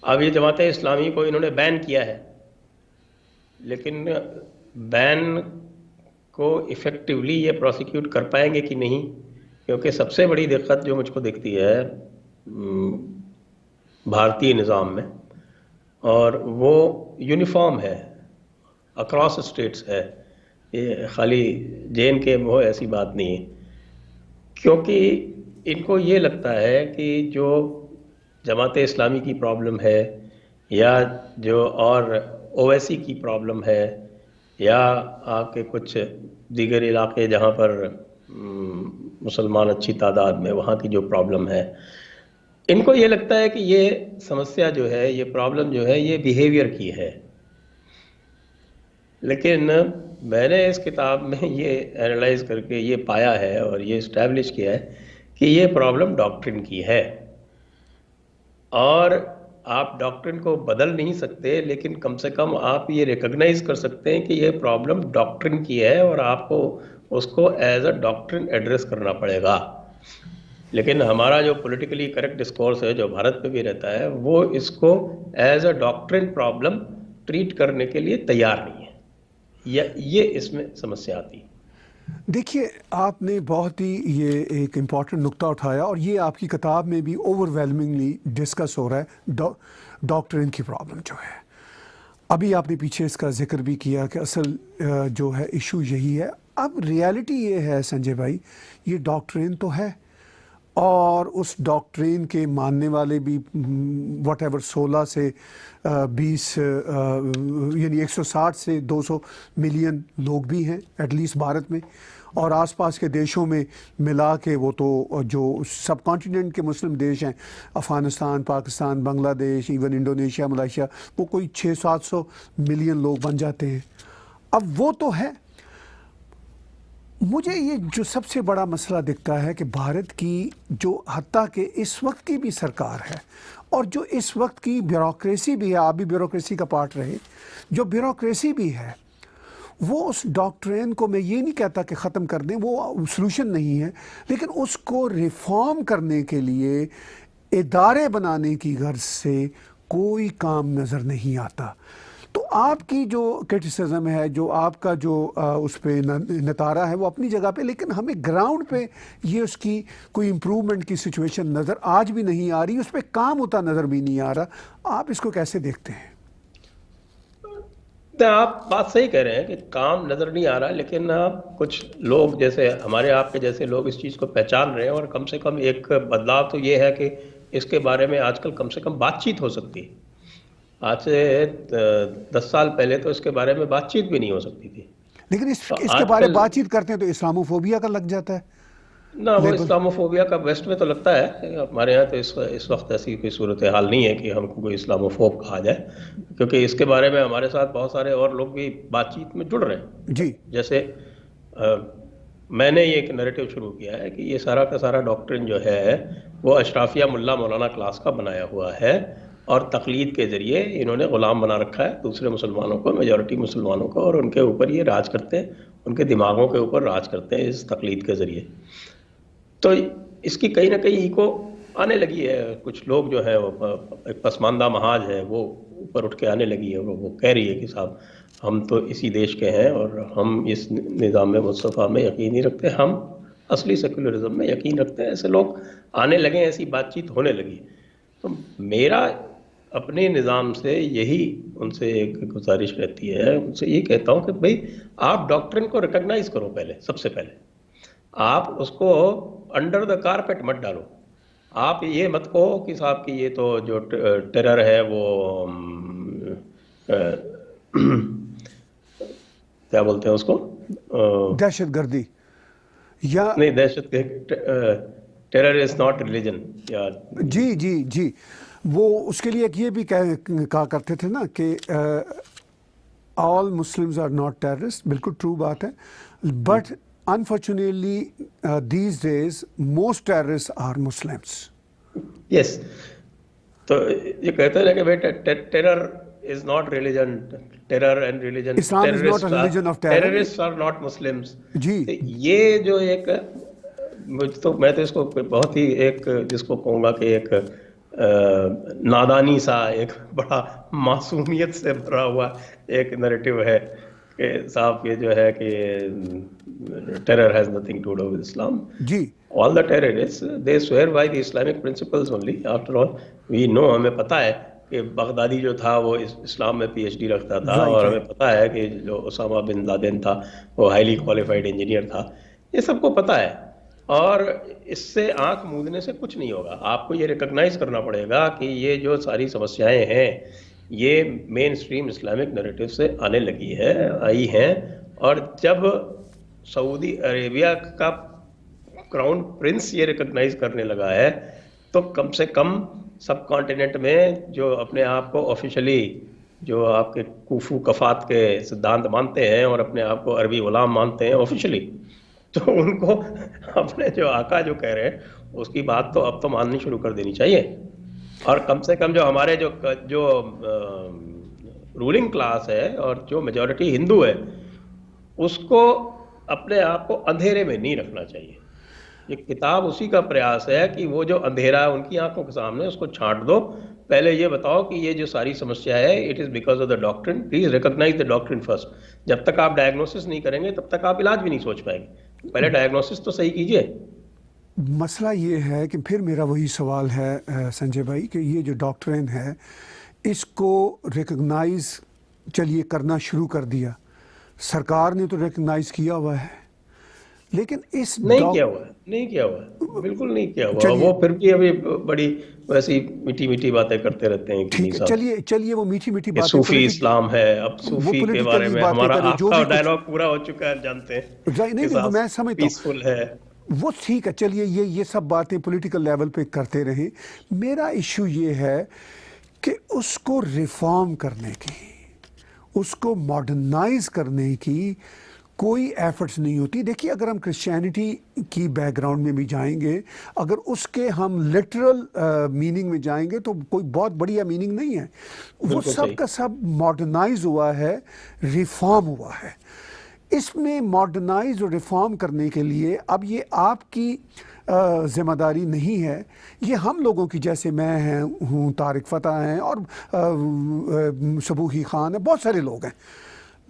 अब ये जमात इस्लामी को इन्होंने बैन किया है, लेकिन बैन को इफ़ेक्टिवली ये प्रोसिक्यूट कर पाएंगे कि नहीं, क्योंकि सबसे बड़ी दिक्कत जो मुझको दिखती है भारतीय निज़ाम में, और वो यूनिफॉर्म है, अक्रॉस स्टेट्स है, ये खाली JNK में हो ऐसी बात नहीं है। क्योंकि इनको ये लगता है कि जो जमात इस्लामी की प्रॉब्लम है, या जो और ओवैसी की प्रॉब्लम है, या आपके कुछ दीगर इलाके जहाँ पर मुसलमान अच्छी तादाद में, वहाँ की जो प्रॉब्लम है, इनको ये लगता है कि ये समस्या जो है, ये प्रॉब्लम जो है, ये बिहेवियर की है। लेकिन मैंने इस किताब में ये एनालाइज करके ये पाया है और ये इस्टेब्लिश किया है कि ये प्रॉब्लम डॉक्ट्रिन की है, और आप डॉक्ट्रिन को बदल नहीं सकते, लेकिन कम से कम आप ये रिकॉग्नाइज कर सकते हैं कि ये प्रॉब्लम डॉक्ट्रिन की है और आपको उसको एज अ डॉक्ट्रिन एड्रेस करना पड़ेगा। लेकिन हमारा जो पॉलिटिकली करेक्ट डिस्कोर्स है, जो भारत में भी रहता है, वो इसको as a doctrine problem treat करने के लिए तैयार नहीं है। ये इसमें समस्या आती है। देखिए, आपने बहुत ही ये एक इम्पॉर्टेंट नुक्ता उठाया, और ये आपकी किताब में भी ओवरवेलमिंगली डिस्कस हो रहा है, डॉक्ट्रिन की प्रॉब्लम जो है। अभी आपने पीछे इसका जिक्र भी किया कि असल जो है इशू यही है। अब रियलिटी ये है संजय भाई, ये डॉक्ट्रिन तो है, और उस डॉक्ट्रिन के मानने वाले भी वट एवर 16 से 20 यानी 160 से 200 मिलियन लोग भी हैं एटलीस्ट भारत में, और आसपास के देशों में मिला के वो तो जो सब कॉन्टिनेंट के मुस्लिम देश हैं, Afghanistan, Pakistan, Bangladesh, even Indonesia, Malaysia, वो कोई 600-700 मिलियन लोग बन जाते हैं। अब वो तो है। मुझे ये जो सबसे बड़ा मसला दिखता है कि भारत की जो हत्ता के इस वक्त की भी सरकार है, और जो इस वक्त की ब्यूरोक्रेसी भी है, आप भी ब्यूरोक्रेसी का पार्ट रहे, जो ब्यूरोक्रेसी भी है, वो उस डॉक्ट्रिन को, मैं ये नहीं कहता कि ख़त्म कर दें, वो सलूशन नहीं है, लेकिन उसको रिफॉर्म करने के लिए इदारे बनाने की गर्ज से कोई काम नज़र नहीं आता। तो आपकी जो क्रिटिसिज्म है, जो आपका जो उस पर नतारा है, वो अपनी जगह पे, लेकिन हमें ग्राउंड पे ये उसकी कोई इम्प्रूवमेंट की सिचुएशन नज़र आज भी नहीं आ रही, उस पर काम होता नज़र भी नहीं आ रहा। आप इसको कैसे देखते हैं? तो आप बात सही कह रहे हैं कि काम नज़र नहीं आ रहा, लेकिन कुछ लोग, जैसे हमारे आपके जैसे लोग, इस चीज़ को पहचान रहे हैं, और कम से कम एक बदलाव तो ये है कि इसके बारे में आजकल कम से कम बातचीत हो सकती है। आज से 10 साल पहले तो इसके बारे में बातचीत भी नहीं हो सकती थी। लेकिन तो इसके बारे में बातचीत करते हैं तो इस्लामोफोबिया का लग जाता है ना, वो लेबल। इस्लामोफोबिया का वेस्ट में तो लगता है। हमारे यहाँ तो इस वक्त ऐसी कोई सूरत हाल नहीं है कि हमको कोई इस्लामोफोब कहा जाए, क्योंकि इसके बारे में हमारे साथ बहुत सारे और लोग भी बातचीत में जुड़ रहे हैं। जी, जैसे मैंने ये एक नैरेटिव शुरू किया है कि ये सारा का सारा डॉक्ट्रिन जो है वो अशराफिया मुल्ला मौलाना क्लास का बनाया हुआ है, और तकलीद के ज़रिए इन्होंने ग़ुलाम बना रखा है दूसरे मुसलमानों को, मेजॉरिटी मुसलमानों को, और उनके ऊपर ये राज करते हैं, उनके दिमागों के ऊपर राज करते हैं इस तकलीद के ज़रिए। तो इसकी कहीं ना कहीं इको आने लगी है। कुछ लोग जो है, वो एक पसमानदा महाज है, वो ऊपर उठ के आने लगी है, वो कह रही है कि साहब हम तो इसी देश के हैं और हम इस निज़ाम मुस्तफ़ा में यकीन नहीं रखते, हम असली सेकुलरिज्म में यकीन रखते हैं। ऐसे लोग आने लगे, ऐसी बातचीत होने लगी। तो मेरा अपने निज़ाम से यही उनसे एक गुजारिश रहती है, उनसे ये कहता हूँ कि भाई आप डॉक्ट्रिन को रिकॉग्नाइज करो। पहले, सबसे पहले आप उसको अंडर द कारपेट मत डालो। आप ये मत कहो कि साहब कि ये तो जो टेरर है वो क्या बोलते हैं उसको, दहशतगर्दी, या नहीं, दहशत, टेरर इज नॉट रिलीजन, या जी जी जी, वो उसके लिए एक ये भी कहा करते थे ना कि all Muslims are not terrorist. बिल्कुल ट्रू बात है, but unfortunately these days most terrorist are Muslims. Yes, तो ये कहते हैं कि बेटा terror is not religion, terror and religion, Islam is not a religion of terror, terrorist are not Muslims. जी, तो ये जो एक, मैं तो इसको बहुत ही एक, जिसको कहूँगा कि एक नादानी सा, एक बड़ा मासूमियत से भरा हुआ एक नैरेटिव है कि साहब ये जो है कि terror has nothing to do with Islam. जी, all the terrorist they swear by the Islamic principles only. After all we know, हमें पता है कि बगदादी जो था वो इस्लाम में पीएचडी रखता था, और हमें पता है कि जो उसामा बिन लादेन था वो हाईली क्वालिफाइड इंजीनियर था। ये सबको पता है। और इससे आंख मूंदने से कुछ नहीं होगा। आपको ये रिकॉग्नाइज करना पड़ेगा कि ये जो सारी समस्याएं हैं ये मेन स्ट्रीम इस्लामिक नैरेटिव से आने लगी है, आई हैं। और जब सऊदी अरेबिया का क्राउन प्रिंस ये रिकॉग्नाइज करने लगा है तो कम से कम सब कॉन्टिनेंट में जो अपने आप को ऑफिशियली, जो आपके कुफू कफात के सिद्धांत मानते हैं और अपने आप को अरबी गुलाम मानते हैं ऑफिशियली, तो उनको अपने जो आका जो कह रहे हैं उसकी बात तो अब तो माननी शुरू कर देनी चाहिए। और कम से कम जो हमारे जो रूलिंग क्लास है और जो मेजॉरिटी हिंदू है उसको अपने आप को अंधेरे में नहीं रखना चाहिए। ये किताब उसी का प्रयास है कि वो जो अंधेरा है उनकी आंखों के सामने उसको छांट दो। पहले ये बताओ कि ये जो सारी समस्या है it is because of the doctrine, please recognise the doctrine first. जब तक आप डायग्नोसिस नहीं करेंगे तब तक आप इलाज भी नहीं सोच पाएंगे। पहले डायग्नोसिस तो सही कीजिए। मसला ये है कि फिर मेरा वही सवाल है संजय भाई कि ये जो डॉक्ट्रिन है इसको रिकॉग्नाइज चलिए करना शुरू कर दिया, सरकार ने तो रिकॉग्नाइज किया हुआ है, लेकिन इस नहीं किया हुआ है, नहीं किया हुआ है, बिल्कुल नहीं किया हुआ। वो फिर भी अभी बड़ी वैसी मीठी मीठी बातें करते रहते हैं। ठीक है, चलिए चलिए वो मीठी मीठी बातें, सूफी इस्लाम है, अब सूफी के बारे में हमारा आपका डायलॉग पूरा हो चुका है, जानते हैं। नहीं, मैं समझता हूं पीसफुल है वो, ठीक है, चलिए ये सब बातें पॉलिटिकल लेवल पे करते रहें। मेरा इशू ये है कि उसको रिफॉर्म करने की, उसको मॉडर्नाइज करने की कोई एफर्ट्स नहीं होती। देखिए, अगर हम क्रिश्चियनिटी की बैकग्राउंड में भी जाएंगे, अगर उसके हम लिटरल मीनिंग में जाएंगे तो कोई बहुत बढ़िया मीनिंग नहीं है। वो सब का सब मॉडर्नाइज हुआ है, रिफॉर्म हुआ है। इसमें मॉडर्नाइज और रिफॉर्म करने के लिए अब ये आपकी ज़िम्मेदारी नहीं है, ये हम लोगों की, जैसे मैं हूँ, तारिक फ़तह हैं और सबूही ख़ान है, बहुत सारे लोग हैं।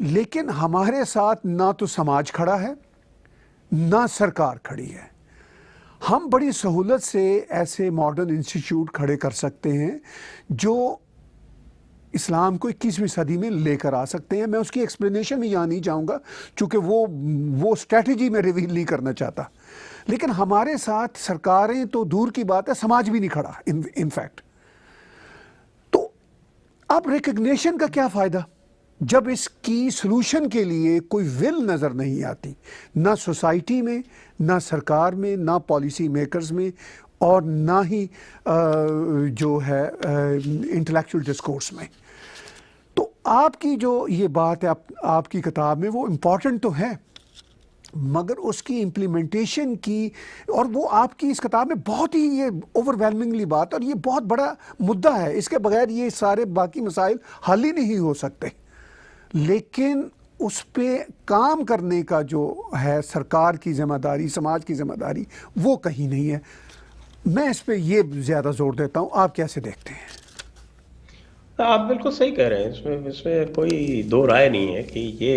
लेकिन हमारे साथ ना तो समाज खड़ा है ना सरकार खड़ी है। हम बड़ी सहूलत से ऐसे मॉडर्न इंस्टीट्यूट खड़े कर सकते हैं जो इस्लाम को 21वीं सदी में लेकर आ सकते हैं। मैं उसकी एक्सप्लेनेशन में यहाँ नहीं जाऊँगा क्योंकि वो स्ट्रैटेजी में रिवील नहीं करना चाहता। लेकिन हमारे साथ सरकारें तो दूर की बात है, समाज भी नहीं खड़ा इनफैक्ट। तो अब रिकग्निशन का क्या फ़ायदा जब इसकी सलूशन के लिए कोई विल नज़र नहीं आती, ना सोसाइटी में, ना सरकार में, ना पॉलिसी मेकर्स में, और ना ही जो है इंटेलेक्चुअल डिस्कोर्स में। तो आपकी जो ये बात है आपकी किताब में, वो इम्पॉर्टेंट तो है, मगर उसकी इम्प्लीमेंटेशन की, और वो आपकी इस किताब में बहुत ही ये ओवरवेलमिंगली बात, और ये बहुत बड़ा मुद्दा है, इसके बगैर ये सारे बाकी मसाइल हल ही नहीं हो सकते। लेकिन उस पे काम करने का जो है सरकार की जिम्मेदारी, समाज की जिम्मेदारी, वो कहीं नहीं है। मैं इस पे ये ज़्यादा जोर देता हूँ। आप कैसे देखते हैं? आप बिल्कुल सही कह रहे हैं, इसमें कोई दो राय नहीं है कि ये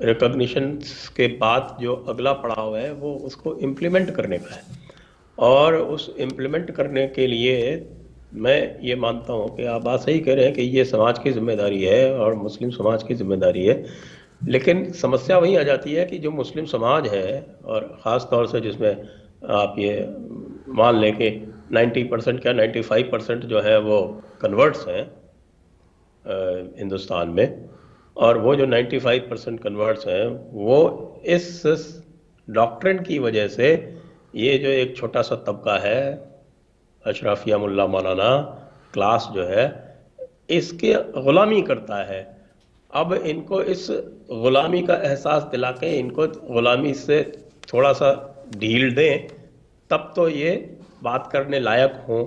रिकॉग्निशन के बाद जो अगला पड़ाव है वो उसको इम्प्लीमेंट करने का है। और उस इम्प्लीमेंट करने के लिए मैं ये मानता हूँ कि आप बात सही कह रहे हैं कि ये समाज की जिम्मेदारी है और मुस्लिम समाज की जिम्मेदारी है। लेकिन समस्या वहीं आ जाती है कि जो मुस्लिम समाज है, और ख़ास तौर से जिसमें आप ये मान लें कि 90% क्या 95% जो है वो कन्वर्ट्स हैं हिंदुस्तान में, और वो जो 95% कन्वर्ट्स हैं वो इस डॉक्ट्रिन की वजह से, ये जो एक छोटा सा तबका है अशराफिया मुल्ला मौलाना क्लास जो है, इसके ग़ुलामी करता है। अब इनको इस ग़ुलामी का एहसास दिला के इनको ग़ुलामी से थोड़ा सा ढील दें, तब तो ये बात करने लायक हों।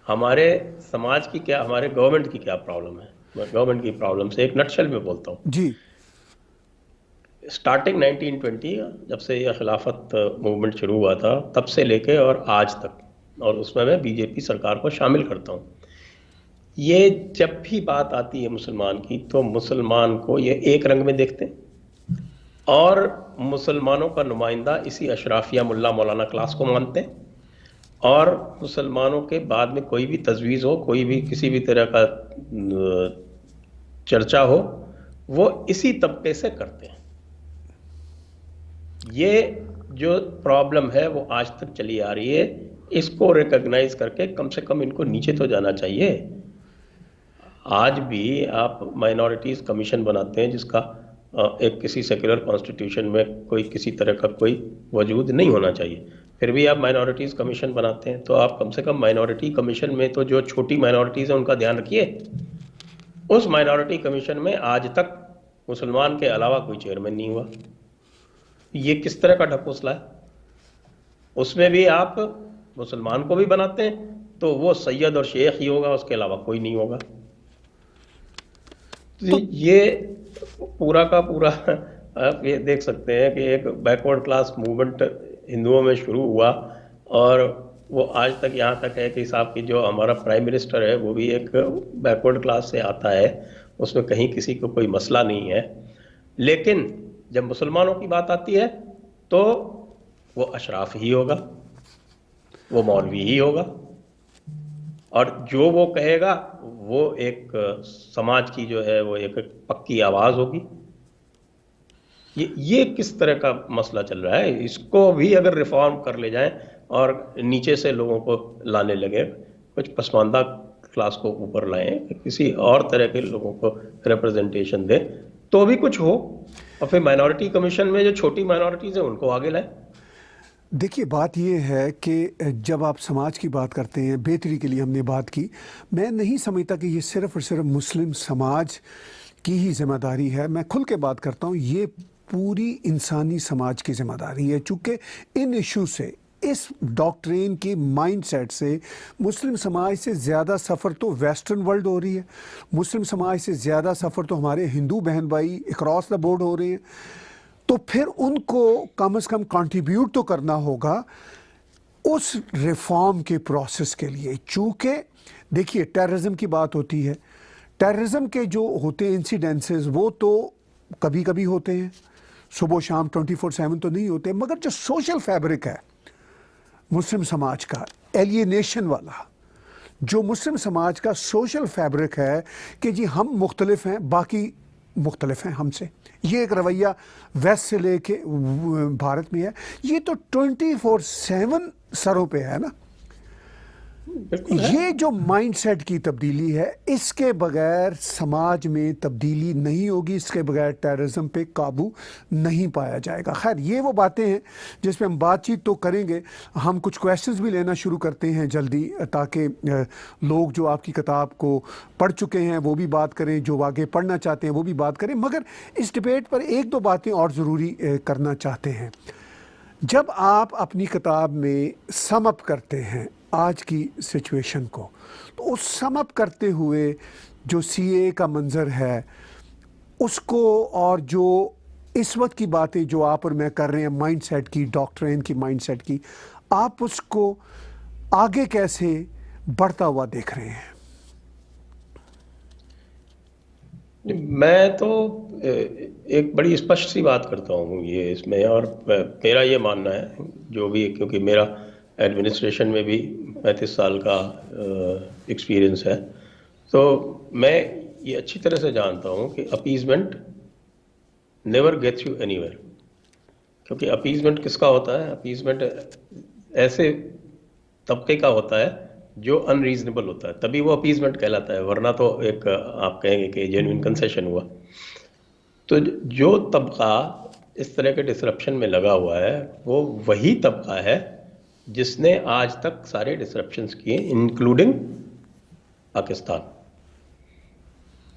हमारे समाज की क्या, हमारे गवर्नमेंट की क्या प्रॉब्लम है? मैं गवर्नमेंट की प्रॉब्लम से एक नटशेल में बोलता हूँ जी। स्टार्टिंग 1920 जब से यह खिलाफत मूवमेंट शुरू हुआ था तब से लेके और आज तक, और उसमें मैं बीजेपी सरकार को शामिल करता हूँ, ये जब भी बात आती है मुसलमान की तो मुसलमान को ये एक रंग में देखते हैं और मुसलमानों का नुमाइंदा इसी अशराफिया मुल्ला मौलाना क्लास को मानते हैं, और मुसलमानों के बाद में कोई भी तजवीज़ हो, कोई भी किसी भी तरह का चर्चा हो, वो इसी तबके से करते हैं। ये जो प्रॉब्लम है वो आज तक चली आ रही है, इसको रिकॉग्नाइज करके कम से कम इनको नीचे तो जाना चाहिए। आज भी आप माइनॉरिटीज़ कमीशन बनाते हैं जिसका एक किसी सेक्युलर कॉन्स्टिट्यूशन में कोई किसी तरह का कोई वजूद नहीं होना चाहिए, फिर भी आप माइनॉरिटीज़ कमीशन बनाते हैं, तो आप कम से कम माइनॉरिटी कमीशन में तो जो छोटी माइनॉरिटीज़ हैं उनका ध्यान रखिए। उस माइनॉरिटी कमीशन में आज तक मुसलमान के अलावा कोई चेयरमैन नहीं हुआ। ये किस तरह का ढकोसला है? उसमें भी आप मुसलमान को भी बनाते हैं तो वो सैयद और शेख ही होगा, उसके अलावा कोई नहीं होगा। तो ये पूरा का पूरा आप ये देख सकते हैं कि एक बैकवर्ड क्लास मूवमेंट हिंदुओं में शुरू हुआ और वो आज तक यहाँ तक है कि साहब की जो हमारा प्राइम मिनिस्टर है वो भी एक बैकवर्ड क्लास से आता है, उसमें कहीं किसी को कोई मसला नहीं है। लेकिन जब मुसलमानों की बात आती है तो वो अशराफ ही होगा, वो मौलवी ही होगा, और जो वो कहेगा वो एक समाज की जो है वो एक पक्की आवाज़ होगी। ये किस तरह का मसला चल रहा है? इसको भी अगर रिफॉर्म कर ले जाएं और नीचे से लोगों को लाने लगे, कुछ पसमानदा क्लास को ऊपर लाएं, किसी और तरह के लोगों को रिप्रेजेंटेशन दें तो भी कुछ हो, और फिर माइनॉरिटी कमीशन में जो छोटी माइनॉरिटीज़ हैं उनको आगे लाएं। देखिए, बात ये है कि जब आप समाज की बात करते हैं, बेहतरी के लिए हमने बात की, मैं नहीं समझता कि ये सिर्फ़ और सिर्फ मुस्लिम समाज की ही ज़िम्मेदारी है। मैं खुल के बात करता हूँ, ये पूरी इंसानी समाज की ज़िम्मेदारी है, चूँकि इन इशू से, इस डॉक्ट्रिन के माइंडसेट से मुस्लिम समाज से ज़्यादा सफ़र तो वेस्टर्न वर्ल्ड हो रही है, मुस्लिम समाज से ज़्यादा सफ़र तो हमारे हिंदू बहन भाई अक्रॉस द बोर्ड हो रहे हैं। तो फिर उनको कम से कम कंट्रीब्यूट तो करना होगा उस रिफॉर्म के प्रोसेस के लिए। चूँकि देखिए, टेररिज्म की बात होती है, टेररिज्म के जो होते हैं इंसिडेंसेस वो तो कभी कभी होते हैं, सुबह शाम 24/7 तो नहीं होते, मगर जो सोशल फैब्रिक है मुस्लिम समाज का, एलियनेशन वाला जो मुस्लिम समाज का सोशल फैब्रिक है कि जी हम मुख्तलिफ हैं, बाकी मुख्तलिफ हैं हमसे, ये एक रवैया वेस्ट से लेके भारत में है, ये तो 24/7 सरों पे है ना। ये जो माइंडसेट की तब्दीली है, इसके बगैर समाज में तब्दीली नहीं होगी, इसके बगैर टेररिज्म पे काबू नहीं पाया जाएगा। खैर, ये वो बातें हैं जिस पे हम बातचीत तो करेंगे। हम कुछ क्वेश्चंस भी लेना शुरू करते हैं जल्दी, ताकि लोग जो आपकी किताब को पढ़ चुके हैं वो भी बात करें, जो आगे पढ़ना चाहते हैं वो भी बात करें। मगर इस डिबेट पर एक दो बातें और ज़रूरी करना चाहते हैं। जब आप अपनी किताब में सम अप करते हैं आज की सिचुएशन को, तो उस सम अप करते हुए जो सीए का मंज़र है उसको, और जो इस वक्त की बातें जो आप और मैं कर रहे हैं माइंडसेट की, डॉक्ट्रिन की माइंडसेट की, आप उसको आगे कैसे बढ़ता हुआ देख रहे हैं? मैं तो एक बड़ी स्पष्ट सी बात करता हूँ ये इसमें, और मेरा ये मानना है जो भी, क्योंकि मेरा एडमिनिस्ट्रेशन में भी 35 साल का एक्सपीरियंस है, तो मैं ये अच्छी तरह से जानता हूँ कि appeasement never gets you anywhere. क्योंकि अपीजमेंट किसका होता है? अपीजमेंट ऐसे तबके का होता है जो अनरीजनेबल होता है, तभी वो अपीजमेंट कहलाता है, वरना तो एक आप कहेंगे कि जेन्युइन कंसेशन हुआ। तो जो तबका इस तरह के डिसरप्शन में लगा हुआ है वो वही तबका है जिसने आज तक सारे डिसरप्शंस किए, इंक्लूडिंग पाकिस्तान।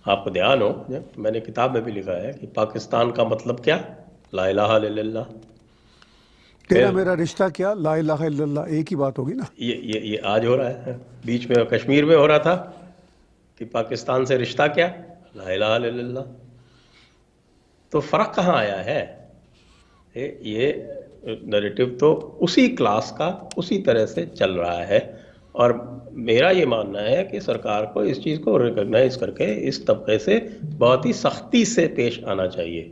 आपको ध्यान हो, मैंने किताब में भी लिखा है कि पाकिस्तान का मतलब क्या? ला इलाहा इल्लल्लाह। तेरा मेरा रिश्ता क्या? ला इलाहा इल्लल्लाह, एक ही बात होगी ना। ये आज हो रहा है, बीच में कश्मीर में हो रहा था कि पाकिस्तान से रिश्ता क्या? ला इलाहा इल्लल्लाह। तो फ़र्क कहाँ आया है? ये नैरेटिव तो उसी क्लास का उसी तरह से चल रहा है, और मेरा ये मानना है कि सरकार को इस चीज़ को रिकॉग्नाइज करके इस तबके से बहुत ही सख्ती से पेश आना चाहिए।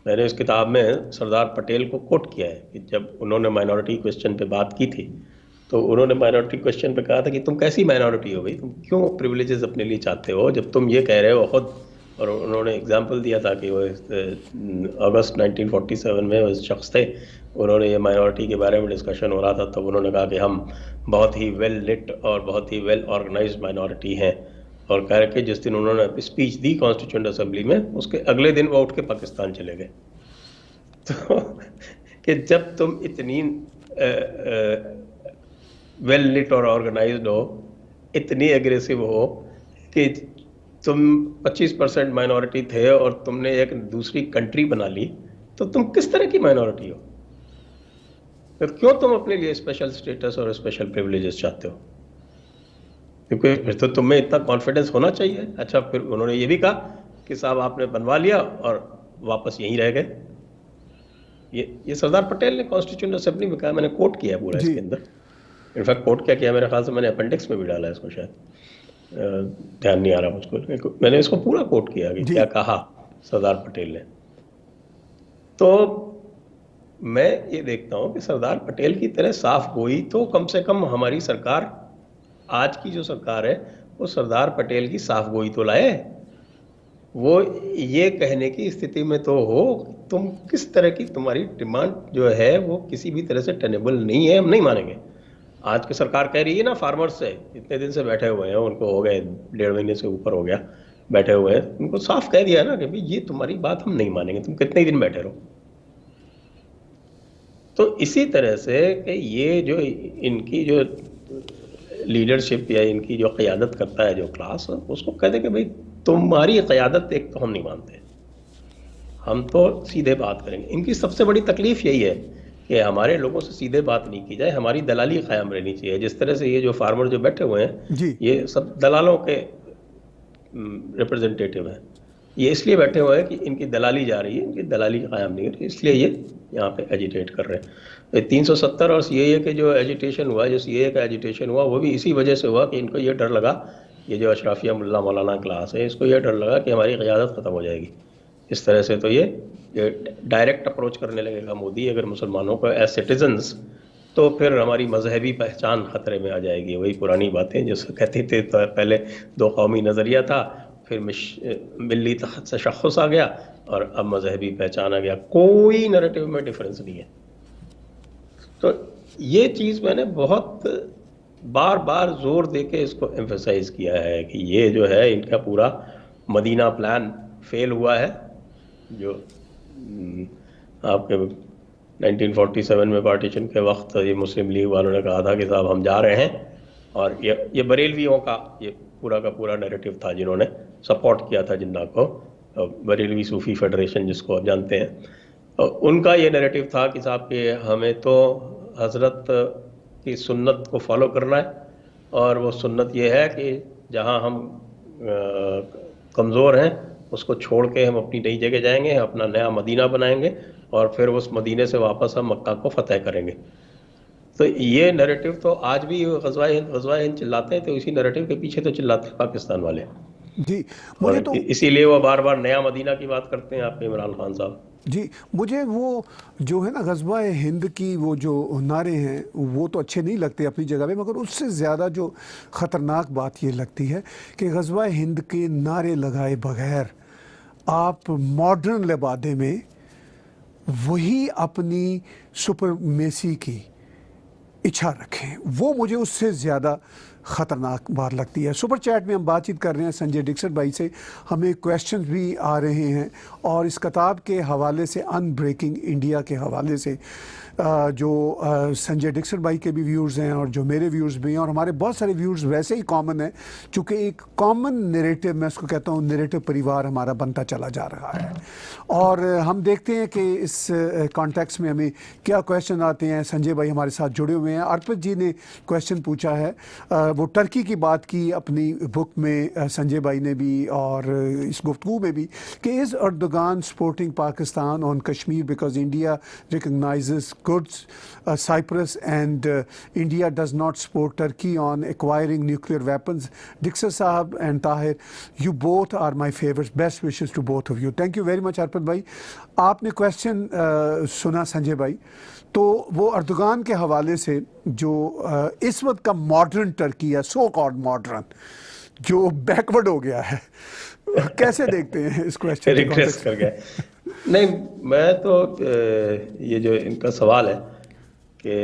मैंने इस किताब में सरदार पटेल को कोट किया है कि जब उन्होंने माइनॉरिटी क्वेश्चन पे बात की थी तो उन्होंने माइनॉरिटी क्वेश्चन पे कहा था कि तुम कैसी माइनॉरिटी हो भाई, तुम क्यों प्रिविलेजेस अपने लिए चाहते हो, जब तुम ये कह रहे हो खुद और उन्होंने एग्जाम्पल दिया था कि वो अगस्त 1947 में उस शख्स थे, उन्होंने ये माइनॉरिटी के बारे में डिस्कशन हो रहा था, तब उन्होंने कहा कि हम बहुत ही वेल लिट और बहुत ही वेल ऑर्गेनाइज्ड माइनॉरिटी हैं, और कह के जिस दिन उन्होंने स्पीच दी कॉन्स्टिट्यूएंट असेंबली में, उसके अगले दिन वो उठ के पाकिस्तान चले गए। तो कि जब तुम इतनी वेल लिट और ऑर्गेनाइज्ड हो, इतनी एग्रेसिव हो कि तुम 25% माइनॉरिटी थे और तुमने एक दूसरी कंट्री बना ली, तो तुम किस तरह की माइनॉरिटी हो? फिर क्यों तुम अपने लिए स्पेशल स्टेटस और स्पेशल प्रिविलेजेस चाहते हो? क्योंकि फिर तो तुम्हें इतना कॉन्फिडेंस होना चाहिए। अच्छा, फिर उन्होंने ये भी कहा कि साहब आपने बनवा लिया और वापस यहीं रह गए। ये सरदार पटेल ने कॉन्स्टिट्यूएंट असेंबली में कहा, मैंने कोट किया है पूरा इसके अंदर। इनफैक्ट कोट क्या किया, मेरे ख्याल से मैंने अपेंडिक्स में भी डाला है इसको, शायद ध्यान नहीं आ रहा मुझको, मैंने इसको पूरा कोट किया कि क्या कहा सरदार पटेल ने। तो मैं ये देखता हूँ कि सरदार पटेल की तरह साफ गोई तो कम से कम हमारी सरकार, आज की जो सरकार है, वो सरदार पटेल की साफ गोई तो लाए। वो ये कहने की स्थिति में तो हो, तुम किस तरह की, तुम्हारी डिमांड जो है वो किसी भी तरह से टेनेबल नहीं है, हम नहीं मानेंगे। आज की सरकार कह रही है ना, फार्मर्स से इतने दिन से बैठे हुए हैं, उनको हो गए 1.5 महीने से ऊपर हो गया बैठे हुए हैं, उनको साफ कह दिया ना कि भाई ये तुम्हारी बात हम नहीं मानेंगे, तुम कितने दिन बैठे रहो। तो इसी तरह से कि ये जो इनकी जो लीडरशिप या इनकी जो क़यादत करता है जो क्लास, उसको कह दे कि भाई तुम्हारी क़यादत एक तो हम नहीं मानते, हम तो सीधे बात करेंगे। इनकी सबसे बड़ी तकलीफ यही है कि हमारे लोगों से सीधे बात नहीं की जाए, हमारी दलाली कायम रहनी चाहिए। जिस तरह से ये जो फार्मर जो बैठे हुए हैं, ये सब दलालों के रिप्रेजेंटेटिव हैं। ये इसलिए बैठे हुए हैं कि इनकी दलाली जा रही है, इनकी दलाली कायम नहीं है, इसलिए ये यहाँ पे एजिटेट कर रहे हैं। 370 और सीएए के जो एजिटेशन हुआ, जो सीएए का एजिटेशन हुआ, वो भी इसी वजह से हुआ कि इनको ये डर लगा, ये जो अशराफिया मुल्ला मौलाना क्लास है, इसको ये डर लगा कि हमारी क़यादत ख़त्म हो जाएगी। इस तरह से तो ये डायरेक्ट अप्रोच करने लगेगा मोदी अगर मुसलमानों को एज सिटीजन्स, तो फिर हमारी मजहबी पहचान ख़तरे में आ जाएगी। वही पुरानी बातें जैसे कहते थे, तो पहले दो कौमी नज़रिया था, फिर मिली तशख़्ख़ुस आ गया, और अब मजहबी पहचान आ गया। कोई नैरेटिव में डिफरेंस नहीं है। तो ये चीज़ मैंने बहुत बार बार जोर दे के इसको एम्फेसाइज किया है कि ये जो है इनका पूरा मदीना प्लान फेल हुआ है। जो आपके 1947 में पार्टीशन के वक्त ये मुस्लिम लीग वालों ने कहा था कि साहब हम जा रहे हैं, और ये बरेलवियों का ये पूरा का पूरा नैरेटिव था जिन्होंने सपोर्ट किया था जिन्ना को, बरेलवी सूफ़ी फेडरेशन जिसको आप जानते हैं, उनका ये नैरेटिव था कि साहब कि हमें तो हज़रत की सुन्नत को फॉलो करना है, और वो सुन्नत ये है कि जहाँ हम कमज़ोर हैं उसको छोड़ के हम अपनी नई जगह जाएंगे, अपना नया मदीना बनाएंगे, और फिर उस मदीने से वापस हम मक्का को फतह करेंगे। तो ये नैरेटिव तो आज भी ग़ज़वा हिंद चिल्लाते हैं, तो इसी नैरेटिव के पीछे तो चिल्लाते हैं पाकिस्तान वाले जी। मुझे तो इसीलिए वो बार बार नया मदीना की बात करते हैं आपके इमरान खान साहब जी। मुझे वो जो है ना ग़ज़वा हिंद की वो जो नारे हैं वो तो अच्छे नहीं लगते अपनी जगह पे, मगर उससे ज़्यादा जो ख़तरनाक बात ये लगती है कि ग़ज़वा हिंद के नारे लगाए बगैर आप मॉडर्न लिबादे में वही अपनी सुपरमेसी की इच्छा रखें, वो मुझे उससे ज़्यादा ख़तरनाक बात लगती है। सुपर चैट में हम बातचीत कर रहे हैं संजय डिक्सन भाई से, हमें क्वेश्चन भी आ रहे हैं, और इस किताब के हवाले से, अनब्रेकिंग इंडिया के हवाले से जो संजय डिक्सन भाई के भी व्यूज़ हैं और जो मेरे व्यूज़ भी हैं, और हमारे बहुत सारे व्यूज़ वैसे ही कॉमन हैं, चूँकि एक कॉमन नैरेटिव, मैं उसको कहता हूँ नैरेटिव परिवार हमारा बनता चला जा रहा है। और हम देखते हैं कि इस कॉन्टेक्स्ट में हमें क्या क्वेश्चन आते हैं। संजय भाई हमारे साथ जुड़े हुए हैं। अर्पित जी ने क्वेश्चन पूछा है, वो टर्की की बात की अपनी बुक में संजय भाई ने भी और इस गुफ्तगू में भी, कि is Erdogan supporting Pakistan on Kashmir because India recognises goods Cyprus and India does not support Turkey on acquiring nuclear weapons. Dixon Sahab and Tahir, you both are my favorites. Best wishes to both of you. Thank you very much अर्पित भाई। आपने question सुना संजय भाई, तो वो Erdogan के हवाले से जो इस वक्त का मॉडर्न टर्की है, सो कॉल्ड मॉडर्न, जो बैकवर्ड हो गया है, कैसे देखते हैं इस क्वेश्चन के रिग्रेस कॉन्टेक्स्ट कर गए। नहीं, मैं तो ये जो इनका सवाल है कि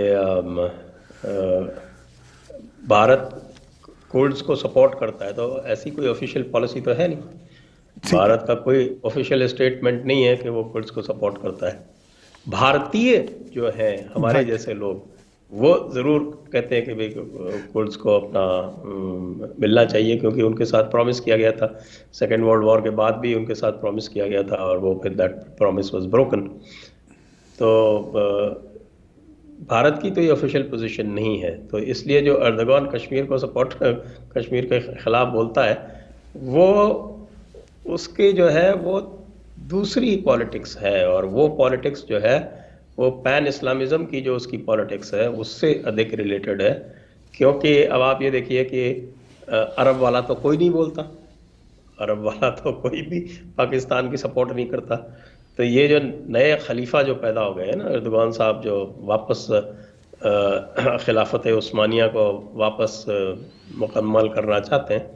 भारत कुर्ड्स को सपोर्ट करता है, तो ऐसी कोई ऑफिशियल पॉलिसी तो है नहीं। ठीक है। भारत का कोई ऑफिशियल स्टेटमेंट नहीं है कि वो कुर्ड्स को सपोर्ट करता है। भारतीय जो हैं हमारे राइट। जैसे लोग, वो ज़रूर कहते हैं कि भाई कुर्ड्स को अपना मिलना चाहिए, क्योंकि उनके साथ प्रॉमिस किया गया था। सेकेंड वर्ल्ड वॉर के बाद भी उनके साथ प्रॉमिस किया गया था, और वो फिर दैट प्रॉमिस वाज ब्रोकन। तो भारत की तो ये ऑफिशियल पोजीशन नहीं है, तो इसलिए जो अर्दगान कश्मीर को सपोर्ट, कश्मीर के खिलाफ बोलता है, वो उसके जो है वो दूसरी पॉलिटिक्स है, और वो पॉलिटिक्स जो है वो पैन इस्लामिज्म की जो उसकी पॉलिटिक्स है उससे अधिक रिलेटेड है। क्योंकि अब आप ये देखिए कि अरब वाला तो कोई नहीं बोलता, अरब वाला तो कोई भी पाकिस्तान की सपोर्ट नहीं करता। तो ये जो नए खलीफा जो पैदा हो गए हैं ना, अर्दगान साहब, जो वापस खिलाफत उस्मानिया को वापस मुकम्मल करना चाहते हैं,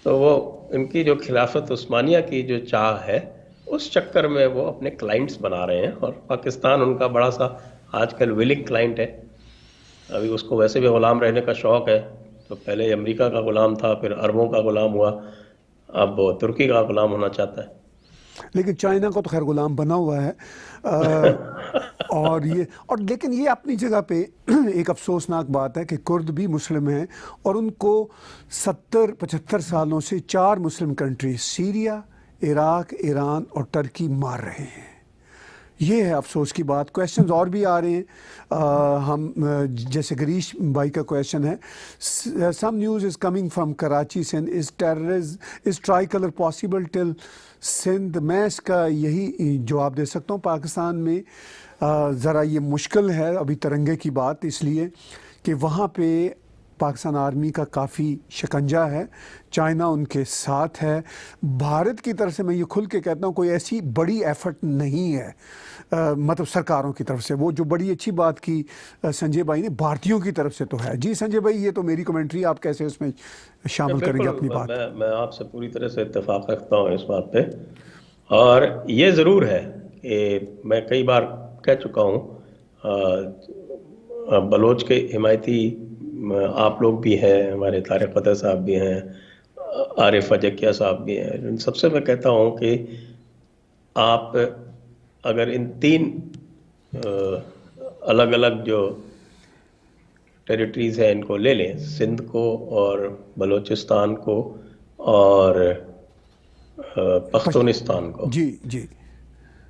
तो वो इनकी जो खिलाफत उस्मानिया की जो चाह है, उस चक्कर में वो अपने क्लाइंट्स बना रहे हैं, और पाकिस्तान उनका बड़ा सा आजकल विलिंग क्लाइंट है। अभी उसको वैसे भी ग़ुलाम रहने का शौक़ है, तो पहले अमेरिका का ग़ुलाम था, फिर अरबों का ग़ुलाम हुआ, अब वो तुर्की का ग़ुलाम होना चाहता है। लेकिन चाइना को तो खैर गुलाम बना हुआ है। और लेकिन ये अपनी जगह पे एक अफसोसनाक बात है कि कुर्द भी मुस्लिम हैं, और उनको 70-75 सालों से 4 Muslim country, Syria, Iraq, Iran और टर्की मार रहे हैं। ये है अफसोस की बात। क्वेश्चंस और भी आ रहे हैं। जैसे गिरीश भाई का क्वेश्चन है, some news is coming from Karachi Sindh, is try colour possible till Sindh. मैं इसका यही जवाब दे सकता हूँ। पाकिस्तान में ज़रा ये मुश्किल है अभी तिरंगे की बात, इसलिए कि वहाँ पे पाकिस्तान आर्मी का काफ़ी शिकंजा है, चाइना उनके साथ है। भारत की तरफ से मैं ये खुल के कहता हूँ कोई ऐसी बड़ी एफर्ट नहीं है, मतलब सरकारों की तरफ से। वो जो बड़ी अच्छी बात की संजय भाई ने, भारतीयों की तरफ से तो है। जी संजय भाई, ये तो मेरी कमेंट्री, आप कैसे उसमें शामिल करेंगे अपनी बात? मैं आपसे पूरी तरह से इत्तेफाक रखता हूँ इस बात पे। और ये ज़रूर है कि मैं कई बार कह चुका हूँ, बलोच के हिमायती आप लोग भी हैं, हमारे तारिक फ़तेह साहब भी हैं, आरिफ अजकिया साहब भी हैं। इन सबसे मैं कहता हूँ कि आप अगर इन 3 अलग अलग जो टेरिटरीज़ हैं इनको ले लें, सिंध को और बलूचिस्तान को और पख्तूनिस्तान को, जी जी,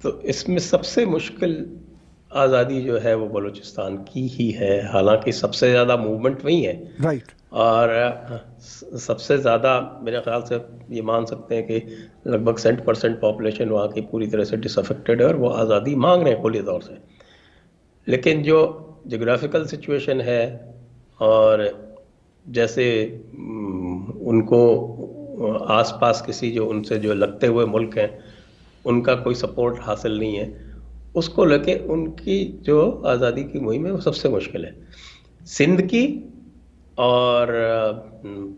तो इसमें सबसे मुश्किल आज़ादी जो है वो बलूचिस्तान की ही है। हालांकि सबसे ज़्यादा मूवमेंट वही है, राइट। और सबसे ज़्यादा मेरे ख्याल से ये मान सकते हैं कि लगभग 60% पॉपुलेशन वहाँ की पूरी तरह से डिसअफेक्टेड है, और वो आज़ादी मांग रहे हैं खुले तौर से। लेकिन जो जोग्राफिकल सिचुएशन है, और जैसे उनको आसपास किसी जो उनसे जो लगते हुए मुल्क हैं उनका कोई सपोर्ट हासिल नहीं है, उसको लेके उनकी जो आज़ादी की मुहिम है वो सबसे मुश्किल है। सिंध की और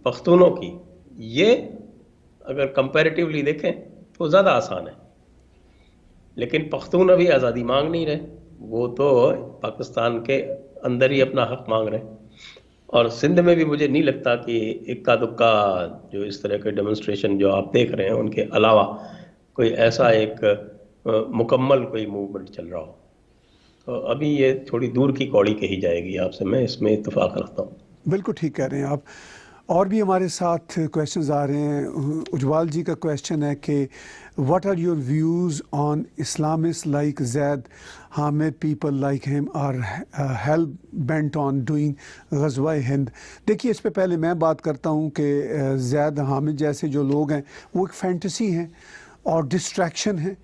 पख्तूनों की, ये अगर कंपैरेटिवली देखें तो ज़्यादा आसान है। लेकिन पख्तून अभी आज़ादी मांग नहीं रहे, वो तो पाकिस्तान के अंदर ही अपना हक मांग रहे हैं। और सिंध में भी मुझे नहीं लगता कि इक्का दुक्का जो इस तरह के डेमोन्स्ट्रेशन जो आप देख रहे हैं उनके अलावा कोई ऐसा एक मुकम्मल कोई मूवमेंट चल रहा हो। तो अभी ये थोड़ी दूर की कौड़ी कही जाएगी आपसे, मैं इसमें इत्तेफाक रखता हूँ। बिल्कुल ठीक कह रहे हैं आप। और भी हमारे साथ क्वेश्चंस आ रहे हैं। उज्वाल जी का क्वेश्चन है कि what are your views on Islamist like Zaid Hamid, people like him are hell bent on doing Ghazwa Hind. देखिए, इस पे पहले मैं बात करता हूँ कि जैद हामिद जैसे जो लोग हैं वो एक फैंटेसी हैं और डिस्ट्रैक्शन है,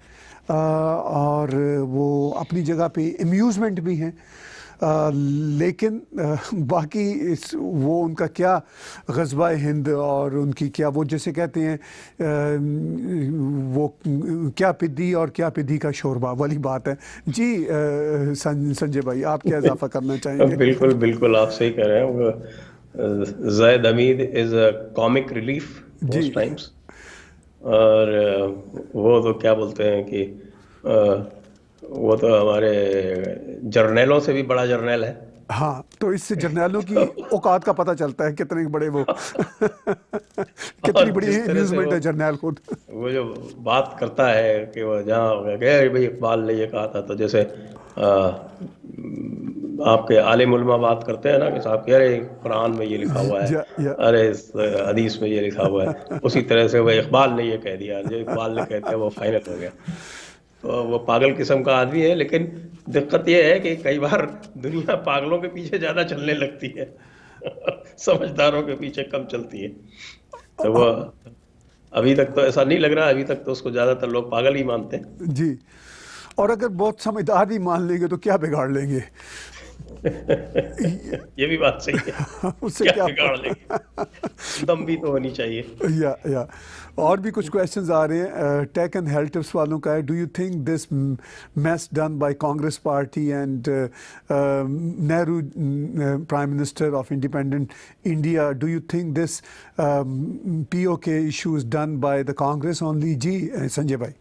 और वो अपनी जगह पे अम्यूज़मेंट भी हैं, लेकिन बाकी वो उनका क्या ग़ज़वा हिंद और उनकी क्या, वो जैसे कहते हैं वो क्या पिद्दी और क्या पिद्दी का शोरबा वाली बात है। जी संजय भाई, आप क्या इजाफा करना चाहेंगे? बिल्कुल बिल्कुल, आप सही कह रहे हैं। Zaid Hamid is a comic relief most times, और वो तो क्या बोलते हैं कि वो तो हमारे जर्नैलों से भी बड़ा जर्नैल है। हाँ, तो इससे जर्नैलों की औकात का पता चलता है कितने बड़े वो कितनी और बड़ी जिस तरह से अम्यूजमेंट है जर्नैल खुद। वो जो बात करता है कि वो जहाँ गए भाई इकबाल ने ये कहा था, तो जैसे आपके आलिम उलमा बात करते हैं ना कि साहब कह रहे कुरान में ये लिखा हुआ है, या अरे इस हदीस में ये लिखा हुआ है, उसी तरह से वो इकबाल ने ये कह दिया, जो इकबाल ने कहते हैं वो फाइनल हो गया। तो वो पागल किस्म का आदमी है, लेकिन दिक्कत ये है कि कई बार दुनिया पागलों के पीछे ज्यादा चलने लगती है समझदारों के पीछे कम चलती है। तो वो अभी तक तो ऐसा नहीं लग रहा, अभी तक तो उसको ज्यादातर लोग पागल ही मानते हैं। जी, और अगर बहुत समझदार भी मान लेंगे तो क्या बिगाड़ लेंगे ये भी बात सही है, उससे क्या क्या बिगाड़ लेंगे, दम भी तो होनी चाहिए। या और भी कुछ क्वेश्चंस आ रहे हैं। टेक एंड हेल्थ टिप्स वालों का है, do you think this mess done by Congress party and Nehru prime minister of independent India, do you think this POK issues done by the Congress only? जी संजय भाई।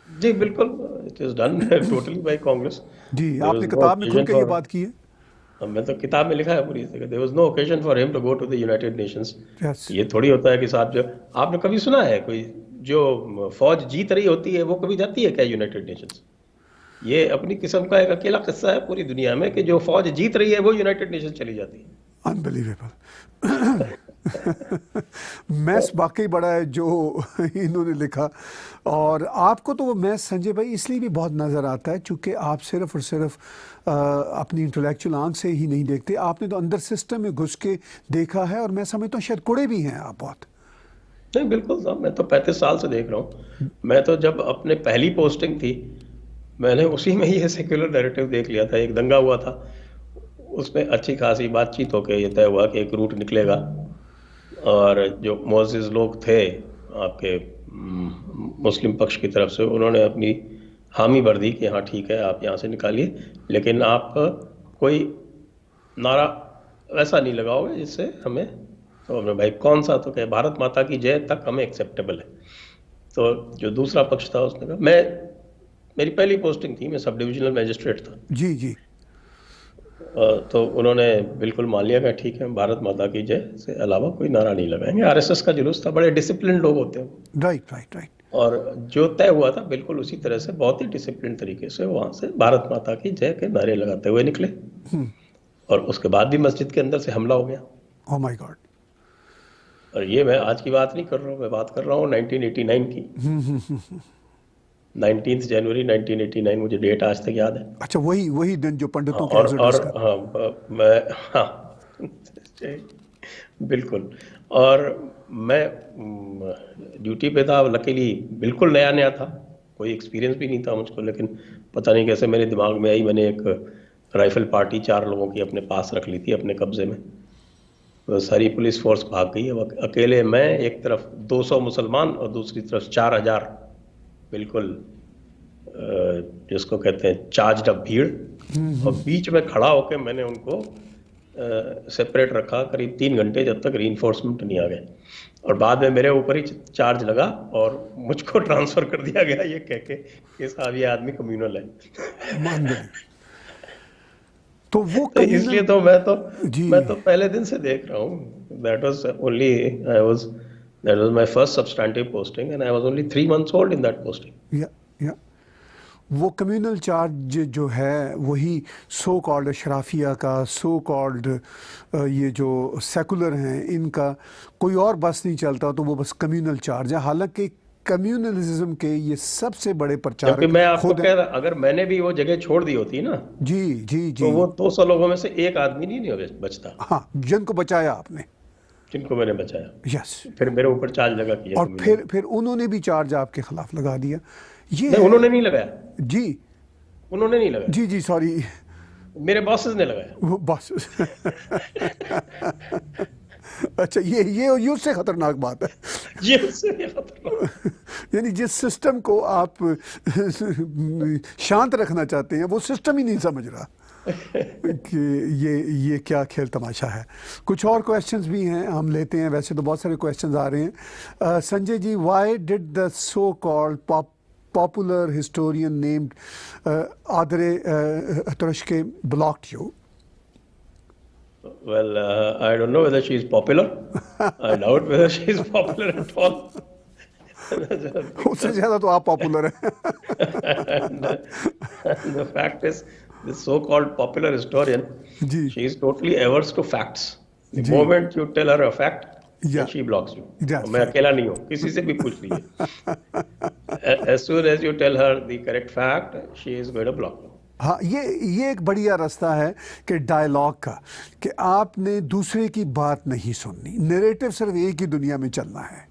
जी बिल्कुल, it is done totally by Congress. जी, there आपने was no किताब में खुल occasion के ये फॉर, बात की है। मैं तो किताब में लिखा है पूरी जगह, there was no occasion for him to go to the United Nations. Yes, ये थोड़ी होता है कि साहब, जो आपने कभी सुना है कोई जो फौज जीत रही होती है वो कभी जाती है क्या यूनाइटेड नेशंस? ये अपनी किस्म का एक अकेला किस्सा है पूरी दुनिया में कि जो फौज जीत रही है वो यूनाइटेड नेशन चली जाती है। अनबिलीवेबल मैस वाकई बड़ा है जो इन्होंने लिखा। और आपको तो वो मैस संजय भाई इसलिए भी बहुत नज़र आता है क्योंकि आप सिर्फ और सिर्फ अपनी इंटेलेक्चुअल आंख से ही नहीं देखते, आपने तो अंदर सिस्टम में घुस के देखा है, और मैं समझता हूँ शायद कुड़े भी हैं आप बहुत। नहीं बिल्कुल साहब, मैं तो 35 साल से देख रहा हूँ। मैं तो जब अपने पहली पोस्टिंग थी, मैंने उसी में ये सेक्युलर नैरेटिव देख लिया था। एक दंगा हुआ था, उसमें अच्छी खासी बातचीत होकर ये तय हुआ कि एक रूट निकलेगा, और जो मोअज़्ज़िज़ लोग थे आपके मुस्लिम पक्ष की तरफ से, उन्होंने अपनी हामी भर दी कि हाँ ठीक है आप यहाँ से निकालिए, लेकिन आप कोई नारा वैसा नहीं लगाओगे जिससे हमें, तो हमने भाई कौन सा, तो कहे भारत माता की जय तक हमें एक्सेप्टेबल है। तो जो दूसरा पक्ष था उसने कहा, मेरी पहली पोस्टिंग थी, मैं सब डिविजनल मजिस्ट्रेट था। जी जी, तो उन्होंने बिल्कुल मान लिया कि ठीक है, भारत माता की जय से अलावा कोई नारा नहीं लगाएंगे। आरएसएस का जुलूस था, बड़े डिसिप्लिन लोग होते हैं। Right right right. और जो तय हुआ था बिल्कुल उसी तरह से, बहुत ही डिसिप्लिन तरीके से वहाँ से भारत माता की जय के नारे लगाते हुए निकले, और उसके बाद भी मस्जिद के अंदर से हमला हो गया। Oh my God. और ये मैं आज की बात नहीं कर रहा हूँ, मैं बात कर रहा हूँ 1989 की। 19 जनवरी 1989, मुझे डेट आज तक याद है। अच्छा, वही वही दिन जो पंडितों के और एग्जोडस का। हाँ, मैं हाँ बिल्कुल। और मैं ड्यूटी पे था, लकीली बिल्कुल नया नया था, कोई एक्सपीरियंस भी नहीं था मुझको, लेकिन पता नहीं कैसे मेरे दिमाग में आई, मैंने एक राइफल पार्टी 4 लोगों की अपने पास रख ली थी अपने कब्जे में। तो सारी पुलिस फोर्स भाग गई। अब अकेले मैं, एक तरफ 200 मुसलमान और दूसरी तरफ 4000 बिल्कुल जिसको कहते हैं चार्ज्ड अप भीड़, और बीच में खड़ा होकर मैंने उनको सेपरेट रखा करीब 3 घंटे, जब तक रीइंफोर्समेंट नहीं आ गए। और बाद में मेरे ऊपर ही चार्ज लगा और मुझको ट्रांसफर कर दिया गया ये कह के कि साहब ये आदमी कम्युनल है। मान गए। तो वो तो इसलिए तो मैं जी, तो पहले दिन से देख रहा हूँ। that was my first substantive posting and I was only 3 months old in that posting. या वो कम्युनल चार्ज जो है वही सो कॉल्ड अशराफिया का, सो कॉल्ड ये जो सेकुलर हैं इनका कोई और बस नहीं चलता, तो वो बस कम्युनल चार्ज है। हालांकि कम्युनलिज्म के ये सबसे बड़े प्रचारक जबकि मैं आपको खुद कह रहा, अगर मैंने भी वो जगह छोड़ दी होती ना, जी जी तो जी, वो 200 लोगों में से एक आदमी नहीं बचता हाँ, जिनको बचाया आपने। जिनको मैंने बचाया। यस, फिर मेरे ऊपर चार्ज लगा किया और फिर उन्होंने भी चार्ज आपके खिलाफ लगा दिया। ये नहीं, उन्होंने नहीं लगाया, जी उन्होंने नहीं लगाया, जी जी, सॉरी, मेरे बॉसेस ने लगाया। वो बस अच्छा, ये उससे खतरनाक बात है। ये उससे भी खतरनाक। यानी जिस सिस्टम को आप शांत रखना चाहते हैं वो सिस्टम ही नहीं समझ रहा। कि ये क्या खेल तमाशा है। कुछ और क्वेश्चंस भी हैं, हम लेते हैं। वैसे तो बहुत सारे क्वेश्चंस आ रहे हैं। Sanjay ji, why did the so called popular historian named Adre Turushke blocked you? Well, I don't know whether she is popular. I doubt whether she is popular at all. उससे ज़्यादा तो आप पॉपुलर हैं। And the fact is, this so-called popular historian, ji she is totally averse to facts. The ji moment you tell her a fact, या then she blocks you. That's और मैं right. अकेला नहीं हूँ, किसी से भी पूछ लीजिए। As soon as you tell her the correct fact, she is going to block you. हाँ, ये एक बढ़िया रास्ता है कि डायलॉग का, कि आपने दूसरे की बात नहीं सुननी। नैरेटिव सिर्फ एक ही दुनिया में चलना है,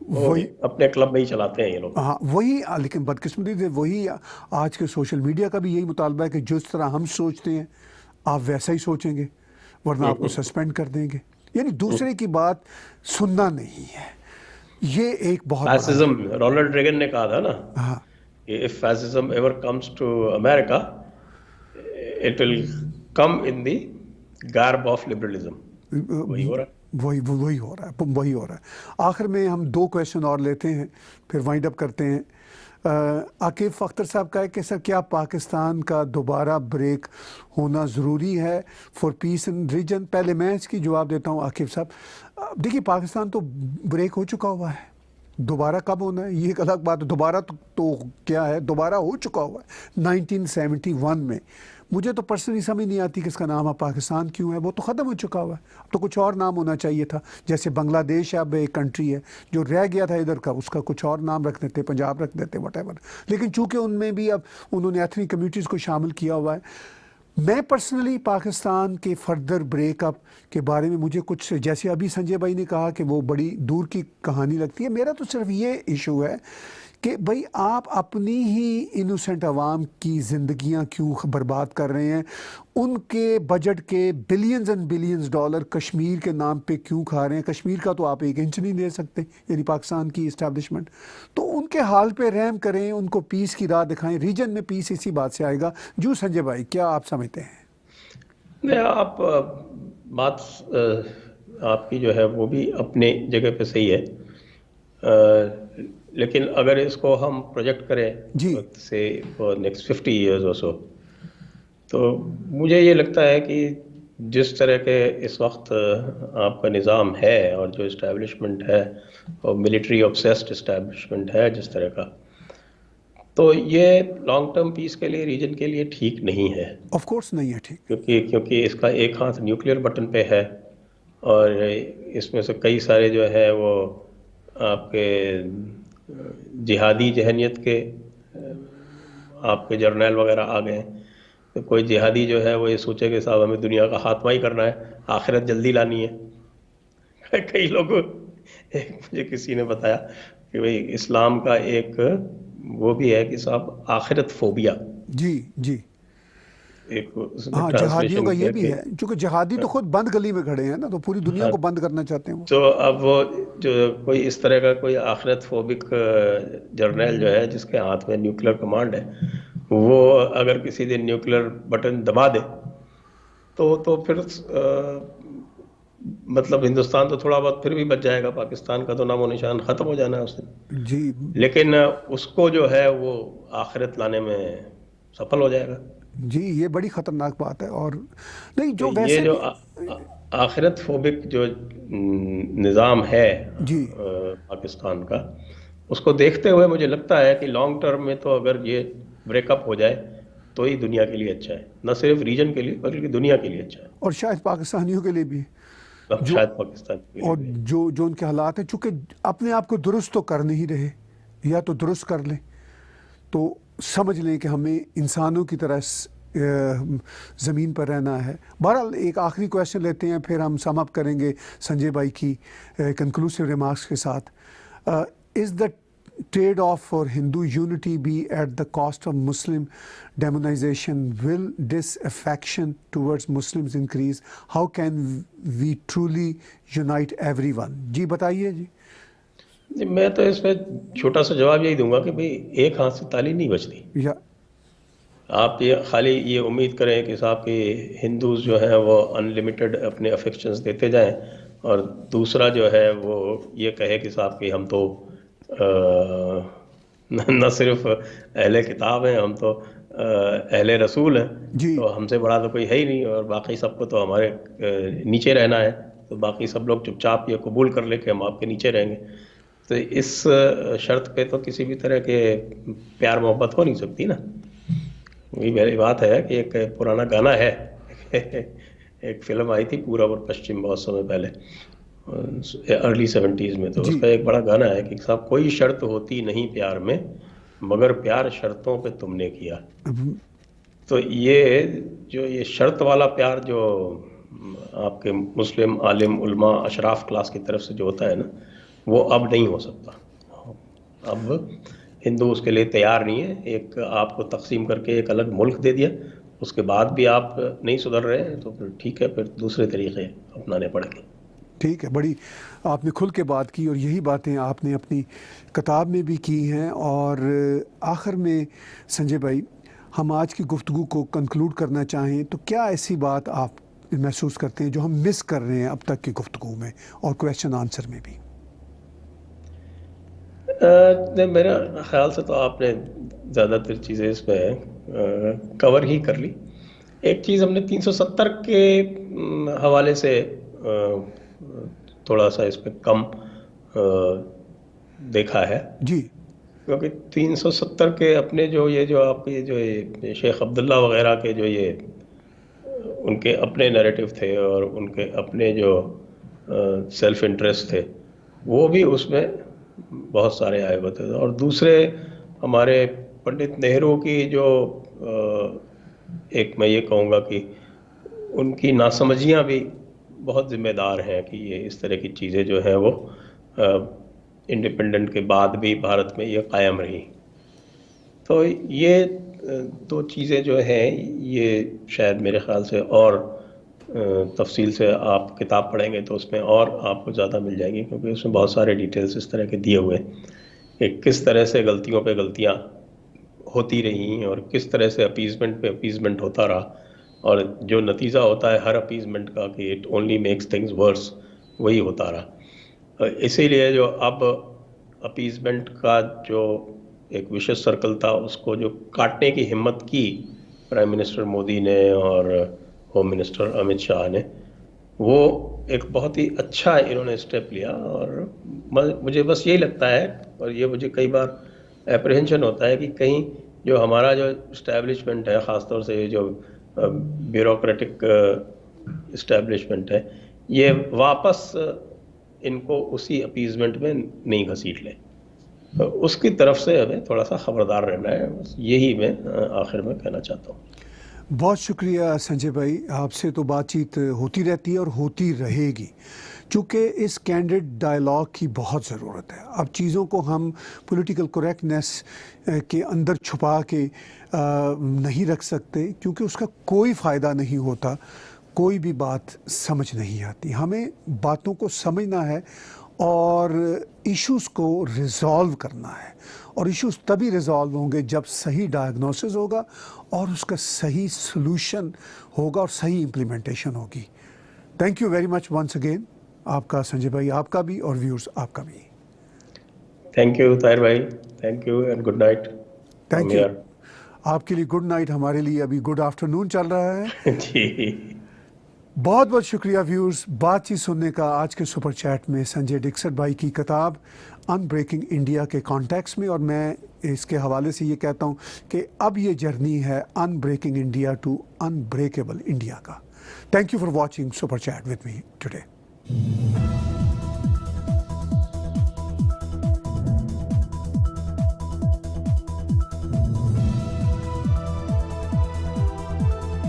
वही अपने क्लब में ही चलाते हैं ये लोग। हाँ वही। लेकिन बदकिस्मती से वही आज के सोशल मीडिया का भी यही मुतालबा है कि जिस तरह हम सोचते हैं आप वैसा ही सोचेंगे, वरना आपको सस्पेंड कर देंगे। यानी दूसरे की बात सुनना नहीं है। ये एक बहुत फैसिज्म, रोनाल्ड रेगन ने कहा था ना, हाँ if fascism ever comes to America, it will come in the garb of liberalism. वही हो रहा है। वही हो रहा है। आखिर में हम 2 क्वेश्चन और लेते हैं, फिर वाइंड अप करते हैं। आकिफ अख्तर साहब का है कि सर क्या पाकिस्तान का दोबारा ब्रेक होना ज़रूरी है फॉर पीस इन रीजन? पहले मैं इसकी जवाब देता हूँ आकिफ साहब। देखिए, पाकिस्तान तो ब्रेक हो चुका हुआ है, दोबारा कब होना है ये एक अलग बात है। दोबारा तो क्या है, दोबारा हो चुका हुआ है 1971 में। मुझे तो पर्सनली समझ नहीं आती कि इसका नाम अब पाकिस्तान क्यों है, वो तो ख़त्म हो चुका हुआ है। अब तो कुछ और नाम होना चाहिए था। जैसे बांग्लादेश अब एक कंट्री है, जो रह गया था इधर का, उसका कुछ और नाम रख देते, पंजाब रख देते, वटेवर। लेकिन चूंकि उनमें भी अब उन्होंने एथनिक कम्युनिटीज़ को शामिल किया हुआ है। मैं पर्सनली पाकिस्तान के फर्दर ब्रेकअप के बारे में मुझे कुछ, जैसे अभी संजय भाई ने कहा कि वो बड़ी दूर की कहानी लगती है, मेरा तो सिर्फ ये इशू है कि भाई आप अपनी ही इनोसेंट आवाम की ज़िंदगियां क्यों बर्बाद कर रहे हैं? उनके बजट के billions and billions dollar Kashmir के नाम पे क्यों खा रहे हैं? कश्मीर का तो आप 1 इंच नहीं दे सकते, यानी पाकिस्तान की इस्टेब्लिशमेंट। तो उनके हाल पे रहम करें, उनको पीस की राह दिखाएं। रीजन में पीस इसी बात से आएगा। जो संजय भाई, क्या आप समझते हैं? नहीं, आप बात आपकी जो है वो भी अपने जगह पे सही है, लेकिन अगर इसको हम प्रोजेक्ट करें जी वक्त से फॉर नेक्स्ट 50 years और सो, तो मुझे ये लगता है कि जिस तरह के इस वक्त आपका निज़ाम है और जो इस्टेब्लिशमेंट है, और मिलिट्री ऑब्सेस्ड इस्टेब्लिशमेंट है जिस तरह का, तो ये लॉन्ग टर्म पीस के लिए, रीजन के लिए ठीक नहीं है। ऑफ कोर्स नहीं है ठीक, क्योंकि इसका एक हाथ न्यूक्लियर बटन पे है, और इसमें से कई सारे जो है वो आपके जिहादी जहनियत के आपके जर्नल वगैरह आ गए। तो कोई जिहादी जो है वो ये सोचे कि साहब हमें दुनिया का खात्मा ही करना है, आखिरत जल्दी लानी है। कई लोग, मुझे किसी ने बताया कि भाई इस्लाम का एक वो भी है कि साहब आखिरत फोबिया। जी जी एक हाँ, जहादियों का ये भी है, क्योंकि जहादी तो खुद बंद गली में खड़े हैं ना, तो पूरी दुनिया को बंद करना चाहते हैं वो। तो अब वो जो कोई इस तरह का कोई आखिरत फोबिक जर्नल जो है जिसके हाथ में न्यूक्लियर कमांड है, वो अगर किसी दिन न्यूक्लियर बटन दबा दे तो फिर मतलब हिंदुस्तान तो थोड़ा बहुत फिर भी बच जाएगा, पाकिस्तान का तो नामो निशान खत्म हो जाना है उस दिन जी। लेकिन उसको जो है वो आखिरत लाने में सफल हो जाएगा। जी, ये बड़ी ख़तरनाक बात है। और नहीं, जो तो वैसे ये जो आखिरत फोबिक जो निज़ाम है जी पाकिस्तान का, उसको देखते हुए मुझे लगता है कि लॉन्ग टर्म में तो अगर ये ब्रेकअप हो जाए तो ही दुनिया के लिए अच्छा है, न सिर्फ रीजन के लिए बल्कि दुनिया के लिए अच्छा है, और शायद पाकिस्तानियों के लिए भी, शायद पाकिस्तान के लिए और भी। जो उनके हालात हैं, चूँकि अपने आप को दुरुस्त तो कर नहीं रहे, या तो दुरुस्त कर लें, तो समझ लें कि हमें इंसानों की तरह ज़मीन पर रहना है। बहरहाल एक आखिरी क्वेश्चन लेते हैं, फिर हम सम अप करेंगे संजय भाई की कंक्लूसिव रिमार्क्स के साथ। Is the trade off for Hindu unity be at the cost of Muslim demonization? Will disaffection towards Muslims increase? How can we truly unite everyone? जी बताइए जी। मैं तो इसमें छोटा सा जवाब यही दूंगा कि भाई एक हाथ से ताली नहीं बजती। या आप ये खाली ये उम्मीद करें कि साहब कि हिंदूज जो हैं वो अनलिमिटेड अपने अफेक्शंस देते जाएं, और दूसरा जो है वो ये कहे कि साहब कि हम तो न सिर्फ अहले किताब हैं, हम तो अहले रसूल हैं, जी तो हमसे बड़ा तो कोई है ही नहीं, और बाकी सबको तो हमारे नीचे रहना है, तो बाकी सब लोग चुपचाप ये कबूल कर ले कि हम आपके नीचे रहेंगे। तो इस शर्त पे तो किसी भी तरह के प्यार मोहब्बत हो नहीं सकती ना। वही मेरी बात है कि एक पुराना गाना है एक फिल्म आई थी पूरब और पश्चिम बहुत समय पहले, अर्ली 70s में, तो जी उसका एक बड़ा गाना है कि साहब कोई शर्त होती नहीं प्यार में, मगर प्यार शर्तों पे तुमने किया। तो ये जो ये शर्त वाला प्यार जो आपके मुस्लिम आलिम उलमा अशराफ क्लास की तरफ से जो होता है ना, वो अब नहीं हो सकता। अब हिंदू उसके लिए तैयार नहीं है। एक आपको तकसीम करके एक अलग मुल्क दे दिया, उसके बाद भी आप नहीं सुधर रहे हैं, तो फिर ठीक है, फिर दूसरे तरीके अपनाने पड़ेंगे। ठीक है, बड़ी आपने खुल के बात की और यही बातें आपने अपनी किताब में भी की हैं। और आखिर में संजय भाई, हम आज की गुफ्तगू को कंक्लूड करना चाहें तो क्या ऐसी बात आप महसूस करते हैं जो हम मिस कर रहे हैं अब तक की गुफ्तगू में और क्वेश्चन आंसर में भी? मेरा ख्याल से तो आपने ज़्यादातर चीज़ें इसमें कवर ही कर ली। एक चीज़ हमने 370 के हवाले से थोड़ा सा इसमें कम देखा है, जी क्योंकि 370 के अपने जो ये जो आपके जो ये शेख अब्दुल्ला वगैरह के जो ये उनके अपने नैरेटिव थे और उनके अपने जो सेल्फ इंटरेस्ट थे, वो भी उसमें बहुत सारे आए हुए थे। और दूसरे हमारे पंडित नेहरू की जो एक मैं ये कहूँगा कि उनकी नासमझियाँ भी बहुत ज़िम्मेदार हैं कि ये इस तरह की चीज़ें जो हैं वो इंडिपेंडेंट के बाद भी भारत में ये कायम रही। तो ये दो चीज़ें जो हैं ये शायद मेरे ख़्याल से और तफसील से आप किताब पढ़ेंगे तो उसमें और आपको ज़्यादा मिल जाएगी, क्योंकि उसमें बहुत सारे डिटेल्स इस तरह के दिए हुए हैं कि किस तरह से गलतियों पे गलतियाँ होती रही और किस तरह से अपीज़मेंट पे अपीज़मेंट होता रहा, और जो नतीजा होता है हर अपीज़मेंट का कि it only makes things verse, वही होता रहा। इसीलिए जो अब अपीज़मेंट का जो एक विशेष सर्कल था उसको जो काटने की हिम्मत की प्राइम मिनिस्टर मोदी ने और होम मिनिस्टर अमित शाह ने, वो एक बहुत ही अच्छा इन्होंने स्टेप लिया। और मुझे बस यही लगता है, और ये मुझे कई बार एप्रीहेंशन होता है कि कहीं जो हमारा जो इस्टेब्लिशमेंट है, ख़ासतौर से ये जो ब्यूरोक्रेटिक इस्टेब्लिशमेंट है, ये वापस इनको उसी अपीज़मेंट में नहीं घसीट ले, तो उसकी तरफ से हमें थोड़ा सा ख़बरदार रहना है। बस यही मैं आखिर में कहना चाहता हूँ। बहुत शुक्रिया संजय भाई, आपसे तो बातचीत होती रहती है और होती रहेगी, चूँकि इस कैंडिड डायलॉग की बहुत ज़रूरत है। अब चीज़ों को हम पॉलिटिकल करेक्टनेस के अंदर छुपा के नहीं रख सकते, क्योंकि उसका कोई फ़ायदा नहीं होता, कोई भी बात समझ नहीं आती। हमें बातों को समझना है और इश्यूज़ को रिज़ॉल्व करना है, और इश्यूज़ तभी रिज़ॉल्व होंगे जब सही डायग्नोसिस होगा और उसका सही सलूशन होगा और सही इम्प्लीमेंटेशन होगी। Thank you very much once again, आपका संजय भाई, आपका भी, और व्यूअर्स आपका भी। थैंक यू ताहिर भाई, thank you and good night. Thank you. आपके लिए गुड नाइट, हमारे लिए अभी गुड आफ्टरनून चल रहा है। जी बहुत बहुत शुक्रिया व्यूअर्स बातचीत सुनने का। आज के सुपर चैट में संजय डिक्सट भाई की किताब अनब्रेकिंग इंडिया के कॉन्टेक्स्ट में, और मैं इसके हवाले से ये कहता हूँ कि अब ये जर्नी है unbreaking India to unbreakable India का। Thank you for watching super chat with me today.